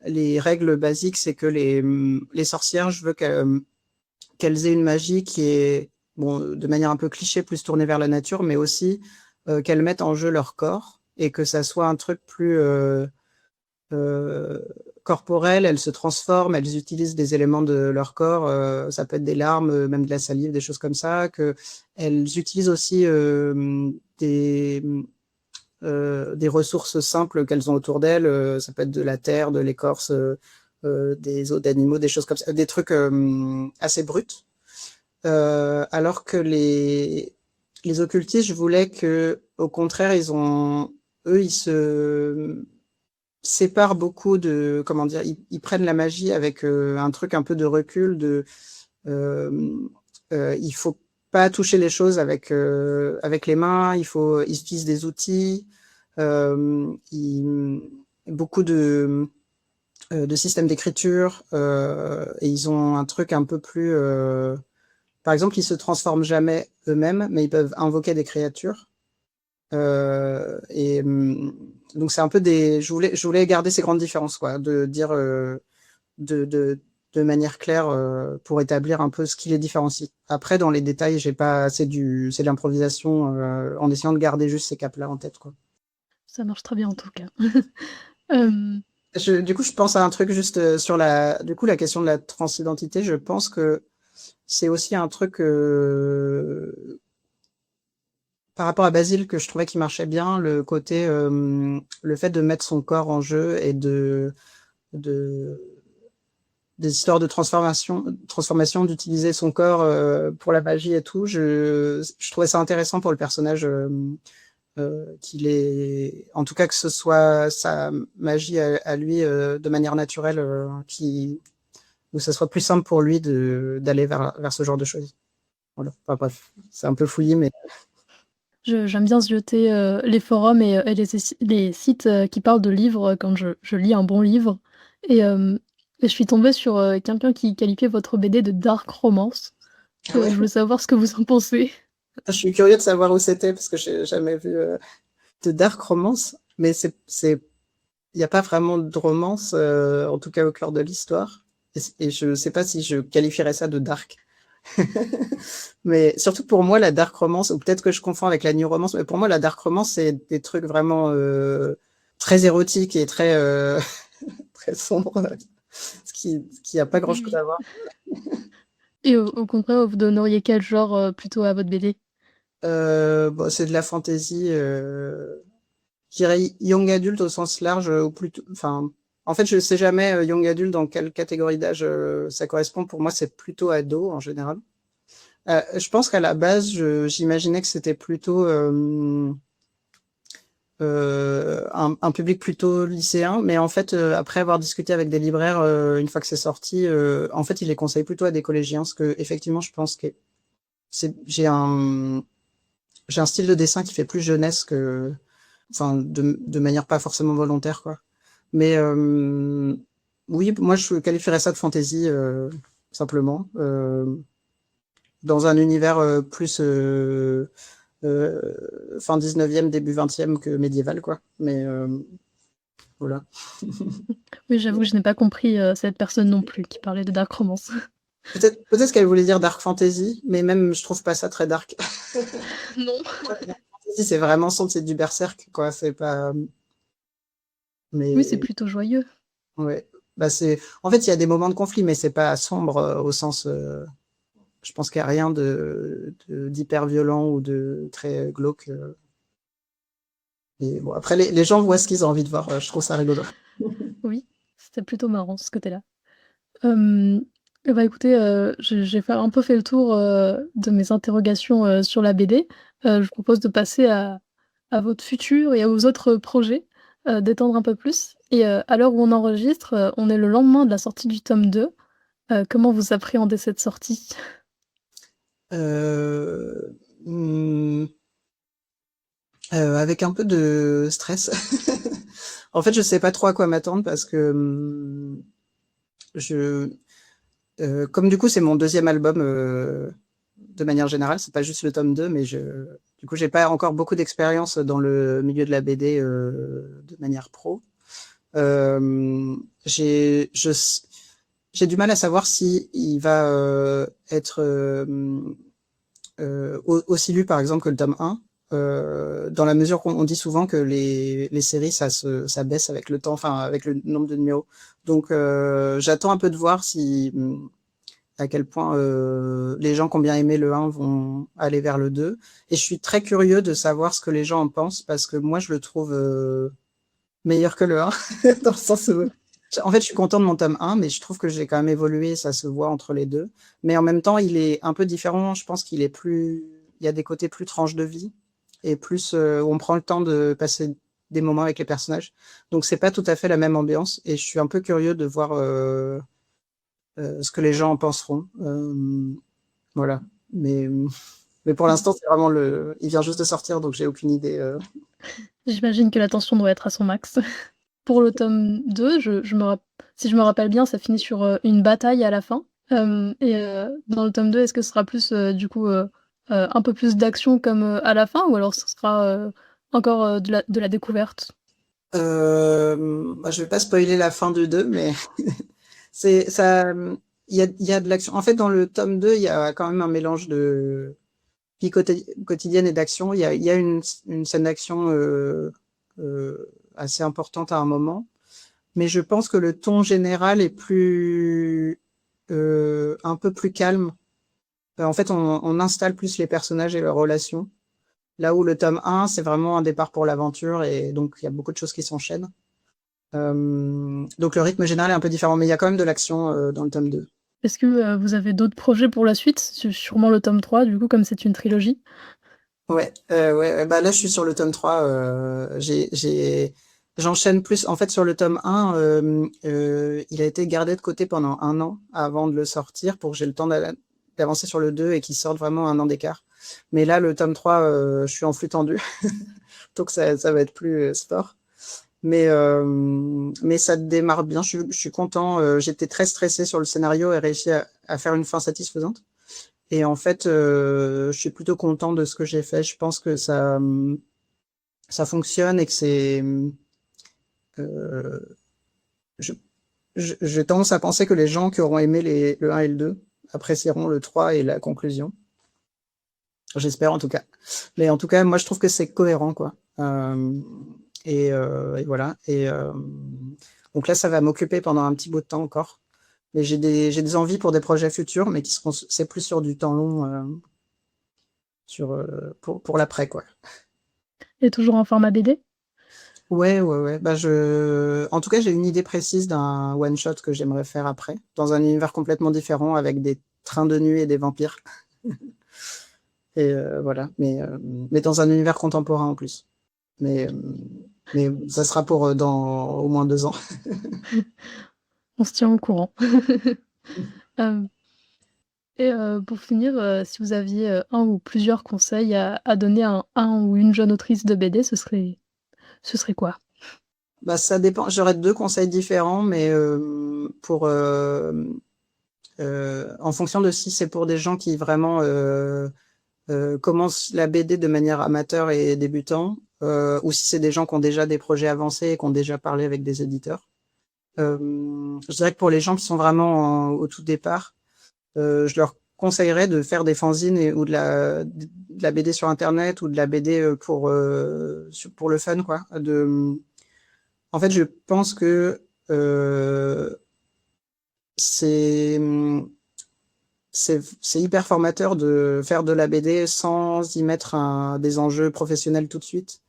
C: les règles basiques, c'est que les sorcières, je veux qu'elles aient une magie qui est, bon, de manière un peu cliché, plus tournée vers la nature, mais aussi qu'elles mettent en jeu leur corps et que ça soit un truc plus corporel. Elles se transforment, elles utilisent des éléments de leur corps, ça peut être des larmes, même de la salive, des choses comme ça, que elles utilisent aussi des ressources simples qu'elles ont autour d'elles. Ça peut être de la terre, de l'écorce, des os d'animaux, des choses comme ça, des trucs assez bruts. Alors que les occultistes, je voulais que, au contraire, ils se séparent beaucoup de, comment dire, ils prennent la magie avec un truc un peu de recul, il faut pas toucher les choses avec les mains, ils utilisent des outils, beaucoup de systèmes d'écriture, et ils ont un truc un peu plus par exemple, ils se transforment jamais eux-mêmes, mais ils peuvent invoquer des créatures. Donc c'est un peu je voulais garder ces grandes différences, quoi, de dire de manière claire pour établir un peu ce qui les différencie. Après, dans les détails, c'est de l'improvisation en essayant de garder juste ces caps-là en tête, quoi.
B: Ça marche très bien en tout cas.
C: Du coup, je pense à un truc juste sur la question de la transidentité. Je pense que c'est aussi un truc par rapport à Basile que je trouvais qui marchait bien, le côté, le fait de mettre son corps en jeu et des histoires de transformation, d'utiliser son corps pour la magie et tout. Je trouvais ça intéressant pour le personnage, en tout cas que ce soit sa magie à lui de manière naturelle, où ça soit plus simple pour lui d'aller vers ce genre de choses. Voilà. Enfin, bref, c'est un peu fouillé, mais
B: J'aime bien se jeter les forums et les sites qui parlent de livres quand je lis un bon livre. Et je suis tombée sur quelqu'un qui qualifiait votre BD de dark romance.
C: ouais.
B: Je voulais savoir ce que vous en pensez.
C: Je suis curieux de savoir où c'était parce que j'ai jamais vu de dark romance, mais il n'y a pas vraiment de romance, en tout cas au cœur de l'histoire. Et je sais pas si je qualifierais ça de dark. Mais surtout pour moi, la dark romance, ou peut-être que je confonds avec la new romance, mais pour moi, la dark romance, c'est des trucs vraiment très érotiques et très très sombres, ce qui a pas grand-chose à voir.
B: Et au contraire, vous donneriez quel genre plutôt à votre BD?
C: Bon, c'est de la fantasy, je dirais young adult au sens large, ou plutôt, enfin, en fait, je sais jamais young adult dans quelle catégorie d'âge ça correspond. Pour moi, c'est plutôt ado en général. Je pense qu'à la base, j'imaginais que c'était plutôt un public plutôt lycéen, mais en fait, après avoir discuté avec des libraires, une fois que c'est sorti, en fait, ils les conseillent plutôt à des collégiens, parce que effectivement, je pense que j'ai un style de dessin qui fait plus jeunesse que, enfin, de manière pas forcément volontaire, quoi. Mais oui, moi, je qualifierais ça de fantasy, simplement, dans un univers plus fin 19e, début 20e que médiéval, quoi. Mais voilà.
B: Oui, j'avoue que je n'ai pas compris cette personne non plus qui parlait de dark romance.
C: Peut-être qu'elle voulait dire dark fantasy, mais même je trouve pas ça très dark.
B: Non.
C: Dark fantasy, c'est vraiment c'est du berserk, quoi. C'est pas. Mais
B: Oui, c'est plutôt joyeux.
C: ouais. Bah en fait, il y a des moments de conflit, mais c'est pas sombre au sens. Je pense qu'il n'y a rien d'hyper violent ou de très glauque. Et bon, après, les gens voient ce qu'ils ont envie de voir. Je trouve ça rigolo.
B: Oui, c'était plutôt marrant ce côté-là. Bah écoutez, j'ai un peu fait le tour de mes interrogations sur la BD. Je vous propose de passer à votre futur et aux autres projets, d'étendre un peu plus. Et à l'heure où on enregistre, on est le lendemain de la sortie du tome 2. Comment vous appréhendez cette sortie?
C: Avec un peu de stress. En fait, je sais pas trop à quoi m'attendre parce que comme du coup c'est mon deuxième album de manière générale, c'est pas juste le tome 2, mais du coup j'ai pas encore beaucoup d'expérience dans le milieu de la BD de manière pro. J'ai du mal à savoir si il va être aussi lu par exemple que le tome 1. Dans la mesure qu'on dit souvent que les séries ça baisse avec le temps, enfin avec le nombre de numéros. Donc j'attends un peu de voir si à quel point les gens qui ont bien aimé le 1 vont aller vers le 2. Et je suis très curieux de savoir ce que les gens en pensent, parce que moi, je le trouve meilleur que le 1, dans le sens où... En fait, je suis content de mon tome 1, mais je trouve que j'ai quand même évolué, ça se voit entre les deux. Mais en même temps, il est un peu différent. Je pense qu'il est plus... Il y a des côtés plus tranche de vie, et plus où on prend le temps de passer des moments avec les personnages. Donc, c'est pas tout à fait la même ambiance, et je suis un peu curieux de voir ce que les gens en penseront. Voilà. Mais pour l'instant, c'est vraiment le... Il vient juste de sortir, donc j'ai aucune idée.
B: J'imagine que la tension doit être à son max. Pour le tome 2, si je me rappelle bien, ça finit sur une bataille à la fin. Dans le tome 2, est-ce que ce sera plus, du coup, un peu plus d'action comme à la fin, ou alors ce sera encore de la découverte?
C: Je vais pas spoiler la fin du 2, mais c'est ça. Il y a de l'action. En fait, dans le tome 2, il y a quand même un mélange de vie quotidienne et d'action. Il y a une scène d'action assez importante à un moment, mais je pense que le ton général est plus un peu plus calme. En fait, on installe plus les personnages et leurs relations. Là où le tome 1, c'est vraiment un départ pour l'aventure, et donc il y a beaucoup de choses qui s'enchaînent. Donc le rythme général est un peu différent, mais il y a quand même de l'action dans le tome 2.
B: Est-ce que vous avez d'autres projets pour la suite? Sûrement le tome 3, du coup, comme c'est une trilogie.
C: Ouais, bah là je suis sur le tome 3. J'enchaîne plus. En fait, sur le tome 1, il a été gardé de côté pendant 1 an avant de le sortir, pour que j'ai le temps d'avancer sur le 2 et qu'il sorte vraiment 1 an d'écart. Mais là, le tome 3, je suis en flux tendu, donc ça va être plus sport. Mais ça démarre bien. Je suis content. J'étais très stressé sur le scénario et réussi à faire une fin satisfaisante. Et en fait, je suis plutôt content de ce que j'ai fait. Je pense que ça fonctionne, et que c'est... j'ai tendance à penser que les gens qui auront aimé le 1 et le 2 apprécieront le 3 et la conclusion. J'espère, en tout cas. Mais en tout cas, moi, je trouve que c'est cohérent, quoi. Et voilà. Donc là, ça va m'occuper pendant un petit bout de temps encore. Mais j'ai des envies pour des projets futurs, mais c'est plus sur du temps long, pour l'après, quoi.
B: Et toujours en format BD?
C: Ouais. Bah, en tout cas, j'ai une idée précise d'un one shot que j'aimerais faire après, dans un univers complètement différent, avec des trains de nuit et des vampires. Et voilà. Mais dans un univers contemporain en plus. Mais ça sera pour dans au moins 2 ans.
B: On se tient au courant. Pour finir, si vous aviez un ou plusieurs conseils à donner à un ou une jeune autrice de BD, ce serait quoi?
C: Bah, ça dépend. J'aurais 2 conseils différents, mais en fonction de si c'est pour des gens qui vraiment commencent la BD de manière amateur et débutant, ou si c'est des gens qui ont déjà des projets avancés et qui ont déjà parlé avec des éditeurs. Je dirais que pour les gens qui sont vraiment au tout départ, je leur conseillerais de faire des fanzines ou de la BD sur Internet, ou de la BD pour le fun, quoi. En fait, je pense que c'est hyper formateur de faire de la BD sans y mettre des enjeux professionnels tout de suite.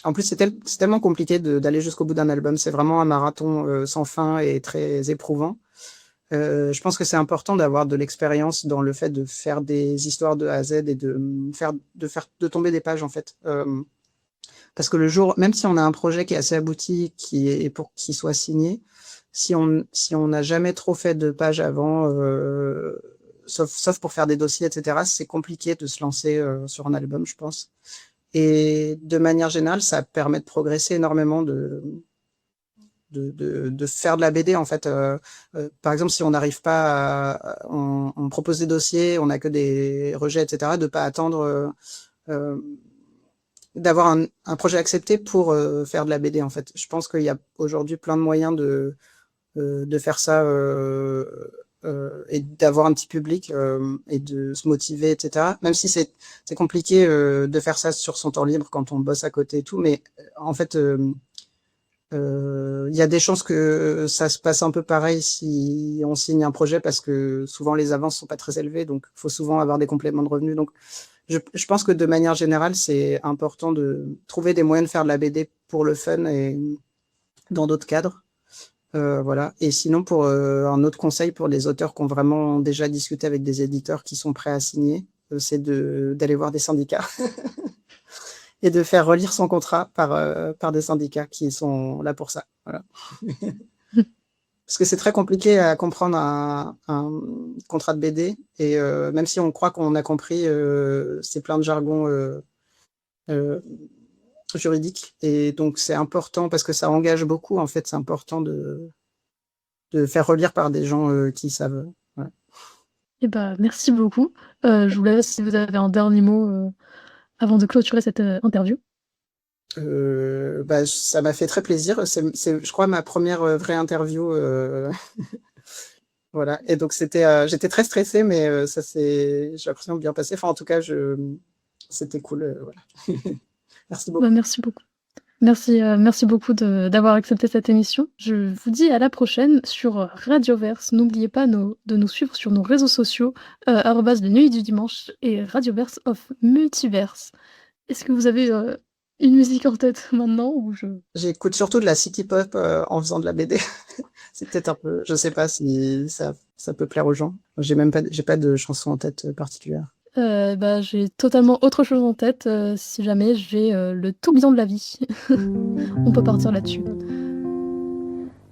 C: En plus, c'est tellement compliqué d'aller jusqu'au bout d'un album. C'est vraiment un marathon sans fin et très éprouvant. Je pense que c'est important d'avoir de l'expérience dans le fait de faire des histoires de A à Z, et de tomber des pages, en fait. Parce que même si on a un projet qui est assez abouti, pour qu'il soit signé, si on n'a jamais trop fait de pages avant, sauf pour faire des dossiers, etc., c'est compliqué de se lancer sur un album, je pense. Et de manière générale, ça permet de progresser énormément, de faire de la BD, en fait. Par exemple, si on n'arrive pas on propose des dossiers, on n'a que des rejets, etc., de pas attendre d'avoir un projet accepté pour faire de la BD, en fait. Je pense qu'il y a aujourd'hui plein de moyens de faire ça et d'avoir un petit public et de se motiver, etc. Même si c'est compliqué de faire ça sur son temps libre quand on bosse à côté et tout, mais en fait, Il y a des chances que ça se passe un peu pareil si on signe un projet parce que souvent les avances sont pas très élevées, donc faut souvent avoir des compléments de revenus. Donc je pense que de manière générale, c'est important de trouver des moyens de faire de la BD pour le fun et dans d'autres cadres. Voilà. Et sinon, pour un autre conseil pour les auteurs qui ont vraiment déjà discuté avec des éditeurs qui sont prêts à signer, c'est d'aller voir des syndicats et de faire relire son contrat par des syndicats qui sont là pour ça. Voilà. Parce que c'est très compliqué à comprendre un contrat de BD et même si on croit qu'on a compris, c'est plein de jargon juridique et donc c'est important parce que ça engage beaucoup. En fait, c'est important de faire relire par des gens qui savent. Ouais.
B: Eh ben, merci beaucoup. Je vous laisse si vous avez un dernier mot avant de clôturer cette interview.
C: Ça m'a fait très plaisir. C'est, je crois, ma première vraie interview. Voilà. Et donc j'étais très stressée, mais j'ai l'impression de bien passer. Enfin, en tout cas, c'était cool. Voilà. Merci beaucoup.
B: Bah, merci beaucoup. Merci beaucoup d'avoir accepté cette émission. Je vous dis à la prochaine sur Radioverse. N'oubliez pas de nous suivre sur nos réseaux sociaux, @les nuits du dimanche et Radioverse of Multiverse. Est-ce que vous avez une musique en tête maintenant ou
C: J'écoute surtout de la city pop en faisant de la BD. C'est peut-être un peu, je sais pas si ça peut plaire aux gens. J'ai pas de chanson en tête particulière.
B: J'ai totalement autre chose en tête. Si jamais j'ai le tourbillon de la vie. On peut partir là-dessus.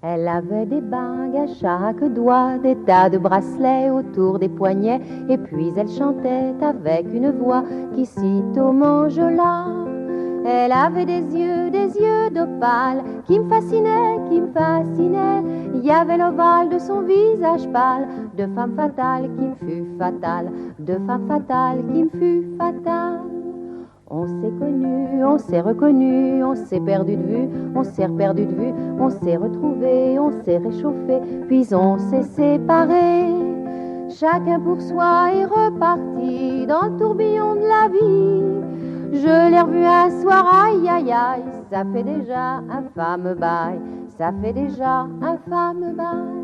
E: Elle avait des bagues à chaque doigt, des tas de bracelets autour des poignets, et puis elle chantait avec une voix qui sitôt m'enjola. Elle avait des yeux d'opale qui me fascinaient, Il y avait l'ovale de son visage pâle, de femme fatale qui me fut fatale, de femme fatale qui me fut fatale. On s'est connus, on s'est reconnus, on s'est perdu de vue, on s'est reperdu de vue, on s'est retrouvés, on s'est réchauffés, puis on s'est séparés. Chacun pour soi est reparti dans le tourbillon de la vie. Je l'ai revu un soir, aïe aïe aïe, ça fait déjà un fameux bail, ça fait déjà un fameux bail.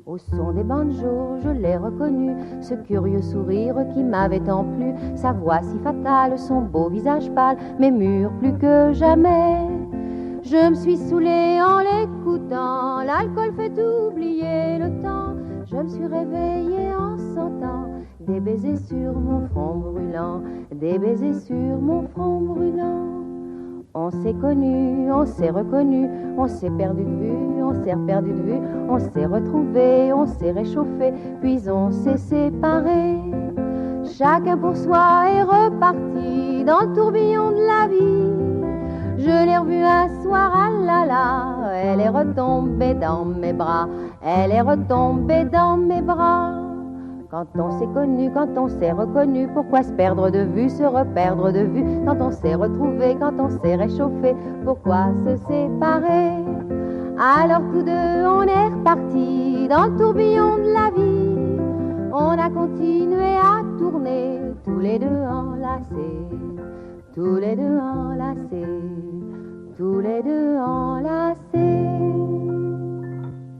E: Au son des banjos, je l'ai reconnu, ce curieux sourire qui m'avait tant plu, sa voix si fatale, son beau visage pâle, mais mûr plus que jamais. Je me suis saoulée en l'écoutant, l'alcool fait oublier le temps. Je me suis réveillée en sentant des baisers sur mon front brûlant, des baisers sur mon front brûlant. On s'est connus, on s'est reconnus, on s'est perdu de vue, on s'est reperdu de vue, on s'est retrouvés, on s'est réchauffés, puis on s'est séparés. Chacun pour soi est reparti dans le tourbillon de la vie. Je l'ai revue un soir, ah là là, elle est retombée dans mes bras, elle est retombée dans mes bras. Quand on s'est connu, quand on s'est reconnu, pourquoi se perdre de vue, se reperdre de vue? Quand on s'est retrouvé, quand on s'est réchauffé, pourquoi se séparer? Alors tous deux on est repartis dans le tourbillon de la vie. On a continué à tourner, tous les deux enlacés, tous les deux enlacés, tous les deux